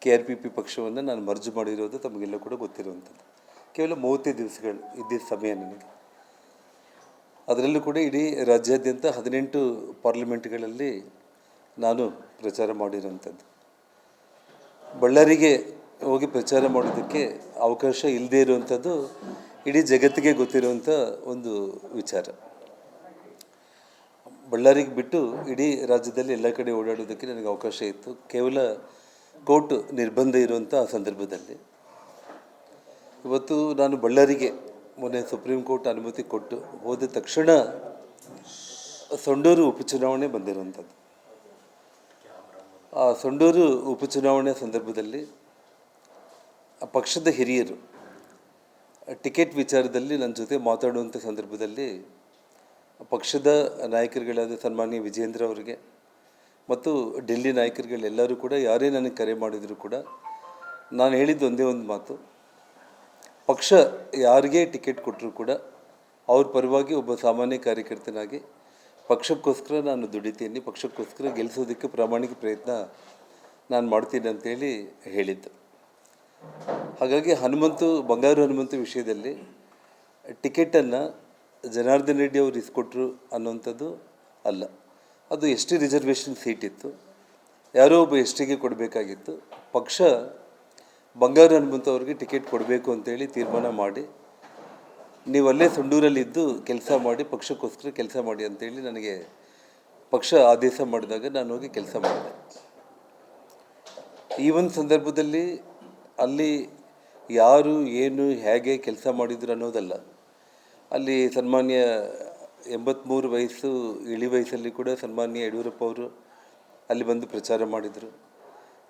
KRPP ಪಕ್ಷವನ್ನು ನಾನು merge ಮಾಡಿರೋದು ತಮಗೆಲ್ಲ ಕೂಡ ಗೊತ್ತಿರುವಂಥದ್ದು. ಕೇವಲ 30 ದಿವಸಗಳು ಇದ್ದಿದ್ದ ಸಮಯ ನನಗೆ. ಅದರಲ್ಲೂ ಕೂಡ ಇಡೀ ರಾಜ್ಯಾದ್ಯಂತ 18 ಪಾರ್ಲಿಮೆಂಟ್ಗಳಲ್ಲಿ ನಾನು ಪ್ರಚಾರ ಮಾಡಿರೋಂಥದ್ದು. ಬಳ್ಳಾರಿಗೆ ಹೋಗಿ ಪ್ರಚಾರ ಮಾಡೋದಕ್ಕೆ ಅವಕಾಶ ಇಲ್ಲದೇ ಇರುವಂಥದ್ದು ಇಡೀ ಜಗತ್ತಿಗೆ ಗೊತ್ತಿರುವಂಥ ಒಂದು ವಿಚಾರ. ಬಳ್ಳಾರಿಗೆ ಬಿಟ್ಟು ಇಡೀ ರಾಜ್ಯದಲ್ಲಿ ಎಲ್ಲ ಕಡೆ ಓಡಾಡೋದಕ್ಕೆ ನನಗೆ ಅವಕಾಶ ಇತ್ತು. ಕೇವಲ ಕೋರ್ಟ್ ನಿರ್ಬಂಧ ಇರುವಂಥ ಆ ಸಂದರ್ಭದಲ್ಲಿ ಇವತ್ತು ನಾನು ಬಳ್ಳಾರಿಗೆ ಮೊನ್ನೆ ಸುಪ್ರೀಂ ಕೋರ್ಟ್ ಅನುಮತಿ ಕೊಟ್ಟು ಹೋದ ತಕ್ಷಣ ಸೊಂಡೂರು ಉಪಚುನಾವಣೆ ಬಂದಿರುವಂಥದ್ದು. ಆ ಸೊಂಡೂರು ಉಪಚುನಾವಣೆ ಸಂದರ್ಭದಲ್ಲಿ ಆ ಪಕ್ಷದ ಹಿರಿಯರು ಟಿಕೆಟ್ ವಿಚಾರದಲ್ಲಿ ನನ್ನ ಜೊತೆ ಮಾತಾಡುವಂಥ ಸಂದರ್ಭದಲ್ಲಿ ಪಕ್ಷದ ನಾಯಕರುಗಳಾದ ಸನ್ಮಾನ್ಯ ವಿಜೇಂದ್ರ ಅವರಿಗೆ ಮತ್ತು ಡೆಲ್ಲಿ ನಾಯಕರುಗಳೆಲ್ಲರೂ ಕೂಡ ಯಾರೇ ನನಗೆ ಕರೆ ಮಾಡಿದರೂ ಕೂಡ ನಾನು ಹೇಳಿದ್ದು ಒಂದೇ ಒಂದು ಮಾತು, ಪಕ್ಷ ಯಾರಿಗೇ ಟಿಕೆಟ್ ಕೊಟ್ಟರೂ ಕೂಡ ಅವ್ರ ಪರವಾಗಿ ಒಬ್ಬ ಸಾಮಾನ್ಯ ಕಾರ್ಯಕರ್ತನಾಗಿ ಪಕ್ಷಕ್ಕೋಸ್ಕರ ನಾನು ದುಡಿತೀನಿ, ಪಕ್ಷಕ್ಕೋಸ್ಕರ ಗೆಲ್ಲಿಸೋದಕ್ಕೆ ಪ್ರಾಮಾಣಿಕ ಪ್ರಯತ್ನ ನಾನು ಮಾಡ್ತೀನಿ ಅಂತೇಳಿ ಹೇಳಿದ್ದು. ಹಾಗಾಗಿ ಬಂಗಾರು ಹನುಮಂತು ವಿಷಯದಲ್ಲಿ ಟಿಕೆಟನ್ನು ಜನಾರ್ದನ್ ರೆಡ್ಡಿ ಅವರು ಇಸ್ಕೊಟ್ರು ಅನ್ನೋಂಥದ್ದು ಅಲ್ಲ. ಅದು ಎಸ್ ಟಿ ರಿಸರ್ವೇಷನ್ ಸೀಟ್ ಇತ್ತು, ಯಾರೋ ಒಬ್ಬ ಎಸ್ ಟಿಗೆ ಕೊಡಬೇಕಾಗಿತ್ತು. ಪಕ್ಷ ಬಂಗಾರು ಹನುಮಂತು ಅವ್ರಿಗೆ ಟಿಕೆಟ್ ಕೊಡಬೇಕು ಅಂತೇಳಿ ತೀರ್ಮಾನ ಮಾಡಿ, ನೀವು ಅಲ್ಲೇ ಸೊಂಡೂರಲ್ಲಿದ್ದು ಕೆಲಸ ಮಾಡಿ, ಪಕ್ಷಕ್ಕೋಸ್ಕರ ಕೆಲಸ ಮಾಡಿ ಅಂತೇಳಿ ನನಗೆ ಪಕ್ಷ ಆದೇಶ ಮಾಡಿದಾಗ ನಾನು ಹೋಗಿ ಕೆಲಸ ಮಾಡಿದೆ. ಈ ಒಂದು ಸಂದರ್ಭದಲ್ಲಿ ಅಲ್ಲಿ ಯಾರು ಏನು ಹೇಗೆ ಕೆಲಸ ಮಾಡಿದ್ರು ಅನ್ನೋದಲ್ಲ. ಅಲ್ಲಿ ಸನ್ಮಾನ್ಯ 83 ವಯಸ್ಸು ಇಳಿ ವಯಸ್ಸಲ್ಲಿ ಕೂಡ ಸನ್ಮಾನ್ಯ ಯಡಿಯೂರಪ್ಪ ಅವರು ಅಲ್ಲಿ ಬಂದು ಪ್ರಚಾರ ಮಾಡಿದರು.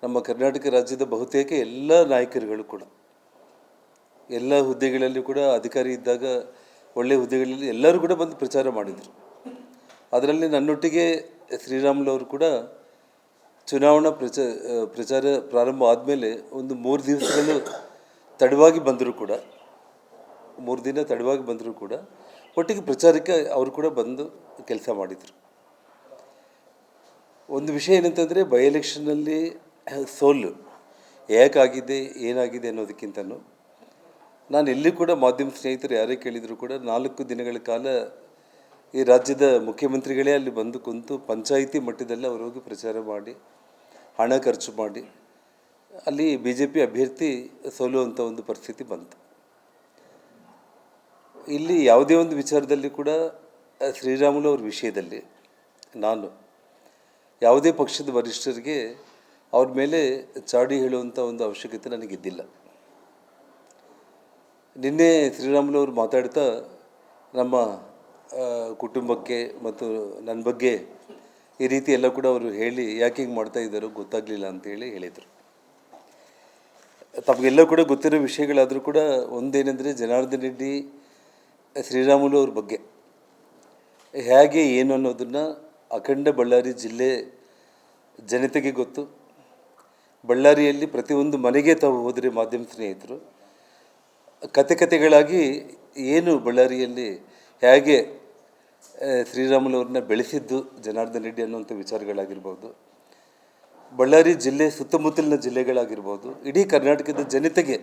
ನಮ್ಮ ಕರ್ನಾಟಕ ರಾಜ್ಯದ ಬಹುತೇಕ ಎಲ್ಲ ನಾಯಕರುಗಳು ಕೂಡ ಎಲ್ಲ ಹುದ್ದೆಗಳಲ್ಲಿ ಕೂಡ ಅಧಿಕಾರಿ ಇದ್ದಾಗ ಒಳ್ಳೆಯ ಹುದ್ದೆಗಳಲ್ಲಿ ಎಲ್ಲರೂ ಕೂಡ ಬಂದು ಪ್ರಚಾರ ಮಾಡಿದರು. ಅದರಲ್ಲಿ ನನ್ನೊಟ್ಟಿಗೆ ಶ್ರೀರಾಮುಲು ಅವರು ಕೂಡ ಚುನಾವಣಾ ಪ್ರಚಾರ ಪ್ರಾರಂಭ ಆದಮೇಲೆ ಒಂದು 3 ದಿವಸಗಳು ತಡವಾಗಿ ಬಂದರೂ ಕೂಡ 3 ದಿನ ತಡವಾಗಿ ಬಂದರೂ ಕೂಡ ಒಟ್ಟಿಗೆ ಪ್ರಚಾರಕ್ಕೆ ಅವರು ಕೂಡ ಬಂದು ಕೆಲಸ ಮಾಡಿದರು. ಒಂದು ವಿಷಯ ಏನಂತಂದರೆ, ಬೈ ಎಲೆಕ್ಷನ್ನಲ್ಲಿ ಸೋಲು ಯಾಕಾಗಿದೆ ಏನಾಗಿದೆ ಅನ್ನೋದಕ್ಕಿಂತನೂ ನಾನು ಎಲ್ಲಿ ಕೂಡ ಮಾಧ್ಯಮ ಸ್ನೇಹಿತರು ಯಾರೇ ಕೇಳಿದರೂ ಕೂಡ 4 ದಿನಗಳ ಕಾಲ ಈ ರಾಜ್ಯದ ಮುಖ್ಯಮಂತ್ರಿಗಳೇ ಅಲ್ಲಿ ಬಂದು ಕುಂತು ಪಂಚಾಯಿತಿ ಮಟ್ಟದಲ್ಲಿ ಅವರು ಹೋಗಿ ಪ್ರಚಾರ ಮಾಡಿ ಹಣ ಖರ್ಚು ಮಾಡಿ ಅಲ್ಲಿ BJP ಅಭ್ಯರ್ಥಿ ಸೋಲುವಂಥ ಒಂದು ಪರಿಸ್ಥಿತಿ ಬಂತು. ಇಲ್ಲಿ ಯಾವುದೇ ಒಂದು ವಿಚಾರದಲ್ಲಿ ಕೂಡ ಶ್ರೀರಾಮುಲು ಅವ್ರ ವಿಷಯದಲ್ಲಿ ನಾನು ಯಾವುದೇ ಪಕ್ಷದ ವರಿಷ್ಠರಿಗೆ ಅವ್ರ ಮೇಲೆ ಚಾಡಿ ಹೇಳುವಂಥ ಒಂದು ಅವಶ್ಯಕತೆ ನನಗಿದ್ದಿಲ್ಲ. ನಿನ್ನೆ ಶ್ರೀರಾಮುಲು ಅವರು ಮಾತಾಡ್ತಾ ನಮ್ಮ ಕುಟುಂಬಕ್ಕೆ ಮತ್ತು ನನ್ನ ಬಗ್ಗೆ ಈ ರೀತಿ ಎಲ್ಲ ಕೂಡ ಅವರು ಹೇಳಿ ಯಾಕೆ ಹಿಂಗೆ ಮಾಡ್ತಾ ಇದ್ದಾರೋ ಗೊತ್ತಾಗಲಿಲ್ಲ ಅಂತೇಳಿ ಹೇಳಿದರು. ತಮಗೆಲ್ಲ ಕೂಡ ಗೊತ್ತಿರೋ ವಿಷಯಗಳಾದರೂ ಕೂಡ ಒಂದೇನೆಂದರೆ, ಜನಾರ್ದನ್ ರೆಡ್ಡಿ ಶ್ರೀರಾಮುಲು ಅವ್ರ ಬಗ್ಗೆ ಹೇಗೆ ಏನು ಅನ್ನೋದನ್ನು ಅಖಂಡ ಬಳ್ಳಾರಿ ಜಿಲ್ಲೆ ಜನತೆಗೆ ಗೊತ್ತು. ಬಳ್ಳಾರಿಯಲ್ಲಿ ಪ್ರತಿಯೊಂದು ಮನೆಗೆ ತಾವು ಹೋದರೆ ಮಾಧ್ಯಮ ಸ್ನೇಹಿತರು ಕತೆಗಳಾಗಿ ಏನು ಬಳ್ಳಾರಿಯಲ್ಲಿ ಹೇಗೆ ಶ್ರೀರಾಮುಲು ಅವ್ರನ್ನ ಬೆಳೆಸಿದ್ದು ಜನಾರ್ದನ್ ರೆಡ್ಡಿ ಅನ್ನುವಂಥ ವಿಚಾರಗಳಾಗಿರ್ಬೋದು, ಬಳ್ಳಾರಿ ಜಿಲ್ಲೆ ಸುತ್ತಮುತ್ತಲಿನ ಜಿಲ್ಲೆಗಳಾಗಿರ್ಬೋದು, ಇಡೀ ಕರ್ನಾಟಕದ ಜನತೆಗೆ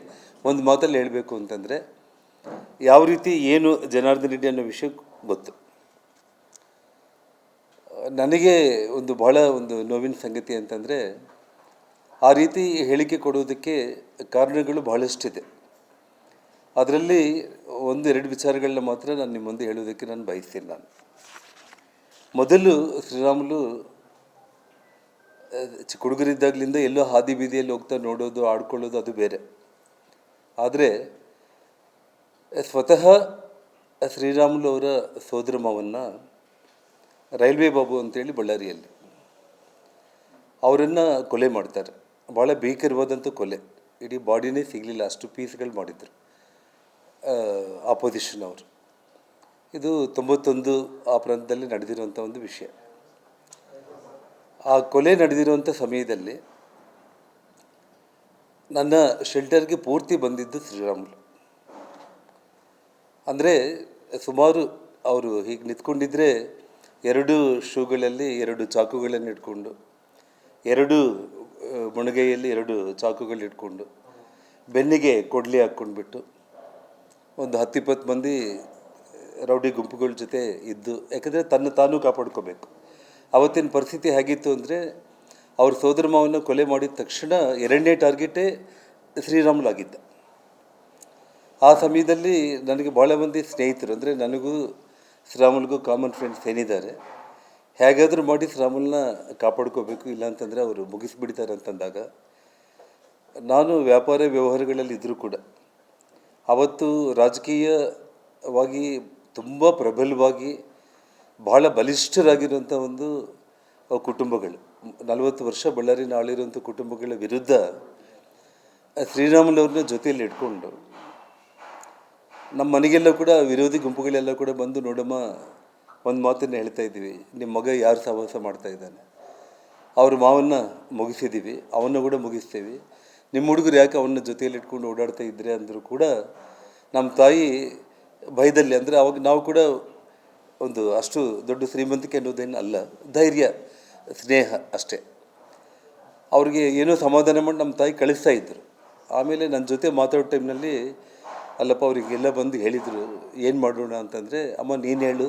ಒಂದು ಮಾತಲ್ಲಿ ಹೇಳಬೇಕು ಅಂತಂದರೆ ಯಾವ ರೀತಿ ಏನು ಜನಾರ್ದನ್ ರೆಡ್ಡಿ ಅನ್ನೋ ವಿಷಯ ಗೊತ್ತು. ನನಗೆ ಬಹಳ ನೋವಿನ ಸಂಗತಿ ಅಂತಂದರೆ, ಆ ರೀತಿ ಹೇಳಿಕೆ ಕೊಡುವುದಕ್ಕೆ ಕಾರಣಗಳು ಬಹಳಷ್ಟಿದೆ. ಅದರಲ್ಲಿ 1-2 ವಿಚಾರಗಳನ್ನ ಮಾತ್ರ ನಾನು ನಿಮ್ಮ ಮುಂದೆ ಹೇಳೋದಕ್ಕೆ ನಾನು ಬಯಸ್ತೀನಿ. ಮೊದಲು ಶ್ರೀರಾಮುಲು ಚಿಕ್ಕ ಹುಡುಗರಿದ್ದಾಗಲಿಂದ ಎಲ್ಲೋ ಹಾದಿ ಬೀದಿಯಲ್ಲಿ ಹೋಗ್ತಾ ನೋಡೋದು, ಆಡ್ಕೊಳ್ಳೋದು ಅದು ಬೇರೆ. ಆದರೆ ಸ್ವತಃ ಶ್ರೀರಾಮುಲು ಅವರ ಸೋದರ ಮಾವನ್ನ ರೈಲ್ವೆ ಬಾಬು ಅಂತೇಳಿ ಬಳ್ಳಾರಿಯಲ್ಲಿ ಅವರನ್ನು ಕೊಲೆ ಮಾಡ್ತಾರೆ. ಭಾಳ ಭೀಕರವಾದಂಥ ಕೊಲೆ, ಇಡೀ ಬಾಡಿನೇ ಸಿಗಲಿಲ್ಲ, ಅಷ್ಟು ಪೀಸ್ಗಳು ಮಾಡಿದರು ಆಪೋಸಿಷನ್ ಅವರು. ಇದು 91 ಆ ಪ್ರಾಂತದಲ್ಲಿ ನಡೆದಿರುವಂಥ ಒಂದು ವಿಷಯ. ಆ ಕೊಲೆ ನಡೆದಿರುವಂಥ ಸಮಯದಲ್ಲಿ ನನ್ನ ಶೆಲ್ಟರ್ಗೆ ಪೂರ್ತಿ ಬಂದಿದ್ದು ಶ್ರೀರಾಮುಲು. ಅಂದರೆ ಸುಮಾರು ಅವರು ಹೀಗೆ ನಿಂತ್ಕೊಂಡಿದ್ರೆ 2 ಶೂಗಳಲ್ಲಿ 2 ಚಾಕುಗಳನ್ನು ಇಟ್ಕೊಂಡು 2 ಮೊಣಗೈಯಲ್ಲಿ 2 ಚಾಕುಗಳು ಇಟ್ಕೊಂಡು ಬೆನ್ನಿಗೆ ಕೊಡ್ಲಿ ಹಾಕ್ಕೊಂಡ್ಬಿಟ್ಟು ಒಂದು 10-20 ಮಂದಿ ರೌಡಿ ಗುಂಪುಗಳ ಜೊತೆ ಇದ್ದು, ಯಾಕಂದರೆ ತಾನೂ ಕಾಪಾಡ್ಕೋಬೇಕು. ಅವತ್ತಿನ ಪರಿಸ್ಥಿತಿ ಹೇಗಿತ್ತು ಅಂದರೆ, ಅವ್ರ ಸೋದರ ಮಾವನ ಕೊಲೆ ಮಾಡಿದ ತಕ್ಷಣ 2ನೇ ಟಾರ್ಗೆಟೇ ಶ್ರೀರಾಮುಲಾಗಿದ್ದ. ಆ ಸಮಯದಲ್ಲಿ ನನಗೆ ಭಾಳ ಮಂದಿ ಸ್ನೇಹಿತರು, ಅಂದರೆ ನನಗೂ ಶ್ರೀರಾಮುಲ್ಗೂ ಕಾಮನ್ ಫ್ರೆಂಡ್ಸ್ ಏನಿದ್ದಾರೆ, ಹೇಗಾದರೂ ಮಾಡಿ ಶ್ರೀರಾಮುಲ್ನ ಕಾಪಾಡ್ಕೋಬೇಕು, ಇಲ್ಲಾಂತಂದರೆ ಅವರು ಮುಗಿಸ್ಬಿಡ್ತಾರೆ ಅಂತಂದಾಗ, ನಾನು ವ್ಯಾಪಾರ ವ್ಯವಹಾರಗಳಲ್ಲಿ ಇದ್ದರೂ ಕೂಡ ಅವತ್ತು ರಾಜಕೀಯವಾಗಿ ತುಂಬ ಪ್ರಬಲವಾಗಿ ಭಾಳ ಬಲಿಷ್ಠರಾಗಿರುವಂಥ ಒಂದು ಕುಟುಂಬಗಳು, 40 ವರ್ಷ ಬಳ್ಳಾರಿನ ಆಳಿರುವಂಥ ಕುಟುಂಬಗಳ ವಿರುದ್ಧ ಶ್ರೀರಾಮುಲವ್ರನ್ನ ಜೊತೆಯಲ್ಲಿ ಇಟ್ಕೊಂಡು ನಮ್ಮ ಮನೆಗೆಲ್ಲ ಕೂಡ ವಿರೋಧಿ ಗುಂಪುಗಳೆಲ್ಲ ಕೂಡ ಬಂದು, ನೋಡಮ್ಮ ಒಂದು ಮಾತನ್ನು ಹೇಳ್ತಾ ಇದ್ದೀವಿ, ನಿಮ್ಮ ಮಗ ಯಾರು ಸಹವಾಸ ಮಾಡ್ತಾ ಇದ್ದಾನೆ, ಅವ್ರ ಮಾವನ್ನ ಮುಗಿಸಿದ್ದೀವಿ, ಅವನ್ನ ಕೂಡ ಮುಗಿಸ್ತೀವಿ, ನಿಮ್ಮ ಹುಡುಗರು ಯಾಕೆ ಅವನ್ನ ಜೊತೆಯಲ್ಲಿ ಇಟ್ಕೊಂಡು ಓಡಾಡ್ತಾ ಇದ್ರೆ ಅಂದರೂ ಕೂಡ ನಮ್ಮ ತಾಯಿ ಭಯದಲ್ಲಿ, ಅಂದರೆ ಅವಾಗ ನಾವು ಕೂಡ ಒಂದು ಅಷ್ಟು ದೊಡ್ಡ ಶ್ರೀಮಂತಿಕೆ ಅನ್ನೋದೇನು ಅಲ್ಲ, ಧೈರ್ಯ ಸ್ನೇಹ ಅಷ್ಟೇ. ಅವ್ರಿಗೆ ಏನೋ ಸಮಾಧಾನ ಮಾಡಿ ನಮ್ಮ ತಾಯಿ ಕಳಿಸ್ತಾ ಇದ್ದರು. ಆಮೇಲೆ ನನ್ನ ಜೊತೆ ಮಾತಾಡೋ ಟೈಮ್ನಲ್ಲಿ, ಅಲ್ಲಪ್ಪ ಅವರಿಗೆಲ್ಲ ಬಂದು ಹೇಳಿದರು ಏನು ಮಾಡೋಣ ಅಂತಂದರೆ, ಅಮ್ಮ ನೀನು ಹೇಳು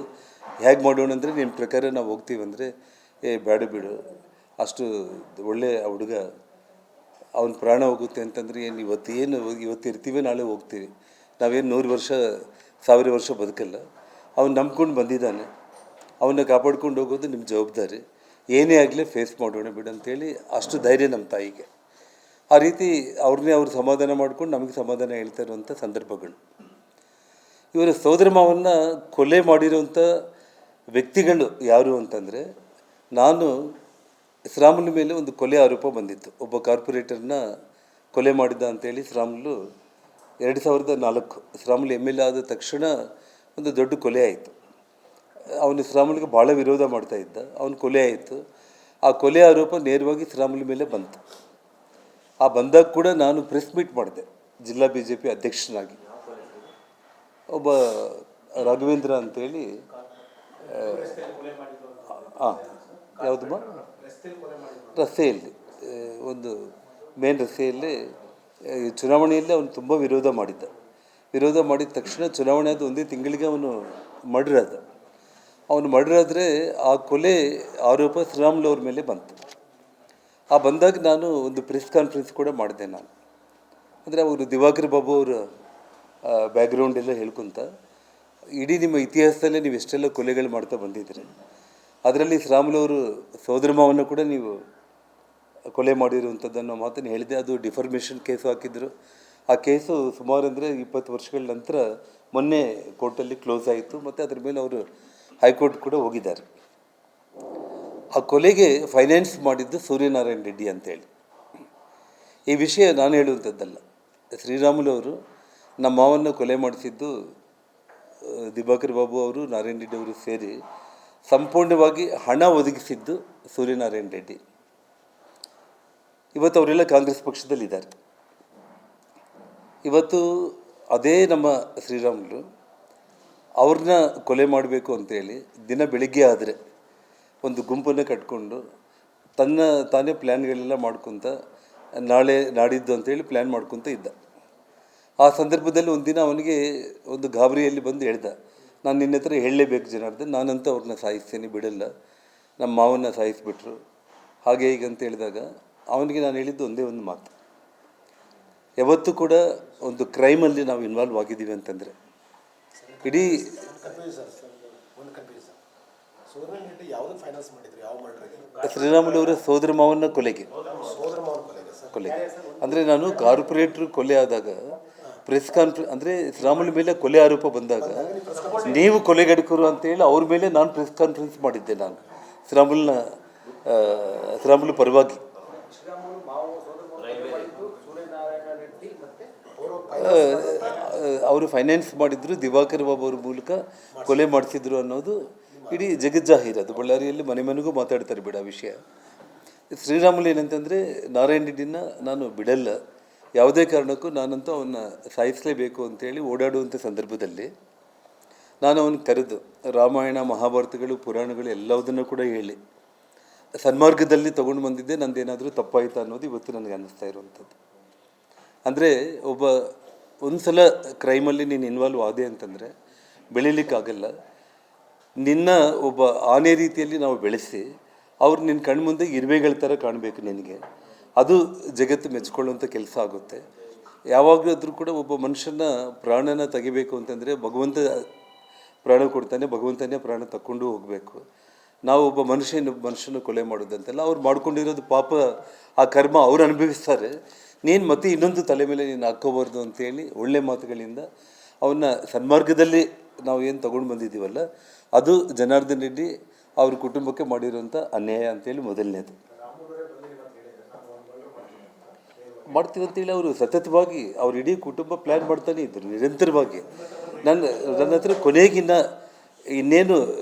ಹೇಗೆ ಮಾಡೋಣ ಅಂದರೆ ನಿಮ್ಮ ಪ್ರಕಾರ ನಾವು ಹೋಗ್ತೀವಿ ಅಂದರೆ, ಬೇಡ ಬಿಡು, ಅಷ್ಟು ಒಳ್ಳೆಯ ಹುಡುಗ, ಅವನ ಪ್ರಾಣ ಹೋಗುತ್ತೆ ಅಂತಂದರೆ ಏನು ಇವತ್ತು ಇರ್ತೀವಿ, ನಾಳೆ ಹೋಗ್ತೀವಿ, ನಾವೇನು 100 ವರ್ಷ 1000 ವರ್ಷ ಬದುಕಲ್ಲ, ಅವನು ನಂಬ್ಕೊಂಡು ಬಂದಿದ್ದಾನೆ, ಅವನ್ನ ಕಾಪಾಡ್ಕೊಂಡು ಹೋಗೋದು ನಿಮ್ಮ ಜವಾಬ್ದಾರಿ, ಏನೇ ಆಗಲಿ ಫೇಸ್ ಮಾಡೋಣ ಬಿಡು ಅಂತೇಳಿ ಅಷ್ಟು ಧೈರ್ಯ ನಮ್ಮ ತಾಯಿಗೆ. ಆ ರೀತಿ ಅವ್ರು ಸಮಾಧಾನ ಮಾಡ್ಕೊಂಡು ನಮಗೆ ಸಮಾಧಾನ ಹೇಳ್ತಾ ಇರುವಂಥ ಸಂದರ್ಭಗಳು. ಇವರ ಸೋದರ ಮಾವನ್ನ ಕೊಲೆ ಮಾಡಿರುವಂಥ ವ್ಯಕ್ತಿಗಳು ಯಾರು ಅಂತಂದರೆ, ನಾನು ಶ್ರೀರಾಮುಲು ಮೇಲೆ ಒಂದು ಕೊಲೆ ಆರೋಪ ಬಂದಿತ್ತು, ಒಬ್ಬ ಕಾರ್ಪೊರೇಟರ್ನ ಕೊಲೆ ಮಾಡಿದ್ದ ಅಂತೇಳಿ. ಶ್ರೀರಾಮುಲು 2004 ಶ್ರೀರಾಮುಲು MLA ಆದ ತಕ್ಷಣ ಒಂದು ದೊಡ್ಡ ಕೊಲೆ ಆಯಿತು. ಅವನು ಶ್ರೀರಾಮುಲಿಗೆ ಭಾಳ ವಿರೋಧ ಮಾಡ್ತಾ ಇದ್ದ, ಅವನು ಕೊಲೆ ಆಯಿತು. ಆ ಕೊಲೆ ಆರೋಪ ನೇರವಾಗಿ ಶ್ರೀರಾಮುಲು ಮೇಲೆ ಬಂತು. ಆ ಬಂದಾಗ ಕೂಡ ನಾನು ಪ್ರೆಸ್ ಮೀಟ್ ಮಾಡಿದೆ ಜಿಲ್ಲಾ BJP ಅಧ್ಯಕ್ಷನಾಗಿ. ಒಬ್ಬ ರಾಘವೇಂದ್ರ ಅಂತೇಳಿ, ಯಾವುದಮ್ಮ ರಸ್ತೆಯಲ್ಲಿ, ಒಂದು ಮೇನ್ ರಸ್ತೆಯಲ್ಲಿ ಚುನಾವಣೆಯಲ್ಲಿ ಅವನು ತುಂಬ ವಿರೋಧ ಮಾಡಿದ ತಕ್ಷಣ ಚುನಾವಣೆ ಆದ ಒಂದೇ ತಿಂಗಳಿಗೆ ಅವನು ಮರ್ಡರ್ ಆದ. ಅವನು ಮರ್ಡರ್ ಆದರೆ ಆ ಕೊಲೆ ಆರೋಪ ಶ್ರೀರಾಮುಲು ಅವ್ರ ಮೇಲೆ ಬಂತು. ಆ ಬಂದಾಗ ನಾನು ಒಂದು ಪ್ರೆಸ್ ಕಾನ್ಫರೆನ್ಸ್ ಕೂಡ ಮಾಡಿದೆ ನಾನು. ಅಂದರೆ ಅವರು ದಿವಾಕರ್ ಬಾಬು ಅವರ ಬ್ಯಾಕ್ಗ್ರೌಂಡ್ ಎಲ್ಲ ಹೇಳ್ಕೊತ, ಇಡೀ ನಿಮ್ಮ ಇತಿಹಾಸದಲ್ಲೇ ನೀವು ಎಷ್ಟೆಲ್ಲ ಕೊಲೆಗಳು ಮಾಡ್ತಾ ಬಂದಿದ್ದೀರಿ, ಅದರಲ್ಲಿ ಶ್ರೀರಾಮುಲು ಅವರು ಸೋದರ ಮಾವನ್ನ ಕೂಡ ನೀವು ಕೊಲೆ ಮಾಡಿರುವಂಥದ್ದನ್ನು ಮಾತನ್ನು ಹೇಳಿದೆ. ಅದು ಡಿಫರ್ಮೇಷನ್ ಕೇಸು ಹಾಕಿದ್ರು. ಆ ಕೇಸು ಸುಮಾರು ಅಂದರೆ 20 ವರ್ಷಗಳ ನಂತರ ಮೊನ್ನೆ ಕೋರ್ಟಲ್ಲಿ ಕ್ಲೋಸ್ ಆಯಿತು, ಮತ್ತು ಅದ್ರ ಮೇಲೆ ಅವರು ಹೈಕೋರ್ಟ್ ಕೂಡ ಹೋಗಿದ್ದಾರೆ. ಆ ಕೊಲೆಗೆ ಫೈನಾನ್ಸ್ ಮಾಡಿದ್ದು ಸೂರ್ಯನಾರಾಯಣ ರೆಡ್ಡಿ ಅಂತೇಳಿ. ಈ ವಿಷಯ ನಾನು ಹೇಳುವಂಥದ್ದಲ್ಲ, ಶ್ರೀರಾಮುಲು ಅವರು ನಮ್ಮ ಮಾವನ್ನು ಕೊಲೆ ಮಾಡಿಸಿದ್ದು ದಿವಾಕರ್ ಬಾಬು ಅವರು, ನಾರಾಯಣ ರೆಡ್ಡಿ ಅವರು ಸೇರಿ ಸಂಪೂರ್ಣವಾಗಿ ಹಣ ಒದಗಿಸಿದ್ದು ಸೂರ್ಯನಾರಾಯಣ ರೆಡ್ಡಿ. ಇವತ್ತು ಅವರೆಲ್ಲ ಕಾಂಗ್ರೆಸ್ ಪಕ್ಷದಲ್ಲಿದ್ದಾರೆ. ಇವತ್ತು ಅದೇ ನಮ್ಮ ಶ್ರೀರಾಮುಲು ಅವ್ರನ್ನ ಕೊಲೆ ಮಾಡಬೇಕು ಅಂತೇಳಿ ದಿನ ಬೆಳಿಗ್ಗೆ ಆದರೆ ಒಂದು ಗುಂಪನ್ನು ಕಟ್ಕೊಂಡು ತಾನೇ ಪ್ಲ್ಯಾನ್ಗಳೆಲ್ಲ ಮಾಡ್ಕೊತ ನಾಳೆ ನಾಡಿದ್ದು ಅಂತೇಳಿ ಪ್ಲ್ಯಾನ್ ಮಾಡ್ಕೊತ ಇದ್ದ. ಆ ಸಂದರ್ಭದಲ್ಲಿ ಒಂದಿನ ಅವನಿಗೆ ಒಂದು ಗಾಬರಿಯಲ್ಲಿ ಬಂದು ಹೇಳ್ದ, ನಾನು ನಿನ್ನ ಹತ್ರ ಹೇಳಲೇಬೇಕು ಜನಾರ್ದನ್, ನಾನಂತೂ ಅವ್ರನ್ನ ಸಾಯಿಸ್ತೀನಿ, ಬಿಡಲ್ಲ, ನಮ್ಮ ಮಾವನ್ನ ಸಾಯಿಸಿಬಿಟ್ರು, ಹಾಗೆ ಹೀಗೆ ಅಂತ ಹೇಳಿದಾಗ ಅವನಿಗೆ ನಾನು ಹೇಳಿದ್ದು ಒಂದೇ ಒಂದು ಮಾತು, ಯಾವತ್ತೂ ಕೂಡ ಒಂದು ಕ್ರೈಮಲ್ಲಿ ನಾವು ಇನ್ವಾಲ್ವ್ ಆಗಿದ್ದೀವಿ ಅಂತಂದರೆ ಇಡೀ ಶ್ರೀರಾಮುಲು ಅವರ ಸೋದರ ಮಾವನ ಕೊಲೆಗೆ ಅಂದರೆ ನಾನು ಕಾರ್ಪೊರೇಟ್ರು ಕೊಲೆ ಆದಾಗ ಪ್ರೆಸ್ ಕಾನ್ಫರೆನ್ಸ್, ಅಂದರೆ ಶ್ರೀರಾಮುಲು ಮೇಲೆ ಕೊಲೆ ಆರೋಪ ಬಂದಾಗ ನೀವು ಕೊಲೆಗಡಕರು ಅಂತೇಳಿ ಅವ್ರ ಮೇಲೆ ನಾನು ಪ್ರೆಸ್ ಕಾನ್ಫರೆನ್ಸ್ ಮಾಡಿದ್ದೆ. ನಾನು ಶ್ರೀರಾಮುಲು ಪರವಾಗಿ ಅವರು ಫೈನಾನ್ಸ್ ಮಾಡಿದ್ರು, ದಿವಾಕರ್ ಬಾಬು ಅವ್ರ ಮೂಲಕ ಕೊಲೆ ಮಾಡಿಸಿದ್ರು ಅನ್ನೋದು ಇಡೀ ಜಗಜ್ಜಾಹೀರ್. ಅದು ಬಳ್ಳಾರಿಯಲ್ಲಿ ಮನೆಗೂ ಮಾತಾಡ್ತಾರೆ ಬಿಡ ವಿಷಯ. ಶ್ರೀರಾಮುಲು ಏನಂತಂದರೆ, ನಾರಾಯಣ ರೆಡ್ಡಿನ ನಾನು ಬಿಡಲ್ಲ, ಯಾವುದೇ ಕಾರಣಕ್ಕೂ ನಾನಂತೂ ಅವನ್ನ ಸಾಯಿಸಲೇಬೇಕು ಅಂತೇಳಿ ಓಡಾಡುವಂಥ ಸಂದರ್ಭದಲ್ಲಿ ನಾನು ಅವನು ಕರೆದು ರಾಮಾಯಣ ಮಹಾಭಾರತಗಳು ಪುರಾಣಗಳು ಎಲ್ಲದನ್ನು ಕೂಡ ಹೇಳಿ ಸನ್ಮಾರ್ಗದಲ್ಲಿ ತೊಗೊಂಡು ಬಂದಿದ್ದೆ, ನಂದೇನಾದರೂ ತಪ್ಪಾಯಿತಾ ಅನ್ನೋದು ಇವತ್ತು ನನಗೆ ಅನ್ನಿಸ್ತಾ ಇರುವಂಥದ್ದು. ಅಂದರೆ ಒಂದು ಸಲ ಕ್ರೈಮಲ್ಲಿ ನೀನು ಇನ್ವಾಲ್ವ್ ಆದೆ ಅಂತಂದರೆ ಬೆಳೀಲಿಕ್ಕಾಗಲ್ಲ. ನಿನ್ನ ಒಬ್ಬ ಆನೆ ರೀತಿಯಲ್ಲಿ ನಾವು ಬೆಳೆಸಿ ಅವ್ರು ನಿನ್ನ ಕಣ್ಮುಂದೆ ಇರುವೆಗಳ ಥರ ಕಾಣಬೇಕು ನಿನಗೆ. ಅದು ಜಗತ್ತು ಮೆಚ್ಕೊಳ್ಳುವಂಥ ಕೆಲಸ ಆಗುತ್ತೆ. ಯಾವಾಗಲಾದರೂ ಕೂಡ ಒಬ್ಬ ಮನುಷ್ಯನ ಪ್ರಾಣನ ತೆಗಿಬೇಕು ಅಂತಂದರೆ ಭಗವಂತ ಪ್ರಾಣ ಕೊಡ್ತಾನೆ, ಭಗವಂತನೇ ಪ್ರಾಣ ತಗೊಂಡು ಹೋಗಬೇಕು. ನಾವು ಒಬ್ಬ ಮನುಷ್ಯನ ಕೊಲೆ ಮಾಡೋದಂತೆಲ್ಲ ಅವ್ರು ಮಾಡ್ಕೊಂಡಿರೋದು ಪಾಪ, ಆ ಕರ್ಮ ಅವ್ರು ಅನುಭವಿಸ್ತಾರೆ. ನೀನು ಮತ್ತೆ ಇನ್ನೊಂದು ತಲೆ ಮೇಲೆ ನೀನು ಹಾಕ್ಕೋಬಾರ್ದು ಅಂತೇಳಿ ಒಳ್ಳೆ ಮಾತುಗಳಿಂದ ಅವನ್ನ ಸನ್ಮಾರ್ಗದಲ್ಲಿ ನಾವು ಏನು ತೊಗೊಂಡು ಬಂದಿದ್ದೀವಲ್ಲ, ಅದು ಜನಾರ್ದನ್ ರೆಡ್ಡಿ ಅವ್ರ ಕುಟುಂಬಕ್ಕೆ ಮಾಡಿರೋಂಥ ಅನ್ಯಾಯ ಅಂತೇಳಿ ಮೊದಲನೇದು. ಮಾಡ್ತೀವಿ ಅಂತೇಳಿ ಅವರು ಸತತವಾಗಿ ಅವ್ರ ಇಡೀ ಕುಟುಂಬ ಪ್ಲ್ಯಾನ್ ಮಾಡ್ತಾನೆ ಇದ್ದರು ನಿರಂತರವಾಗಿ. ನನ್ನ ಹತ್ರ ಇನ್ನೇನು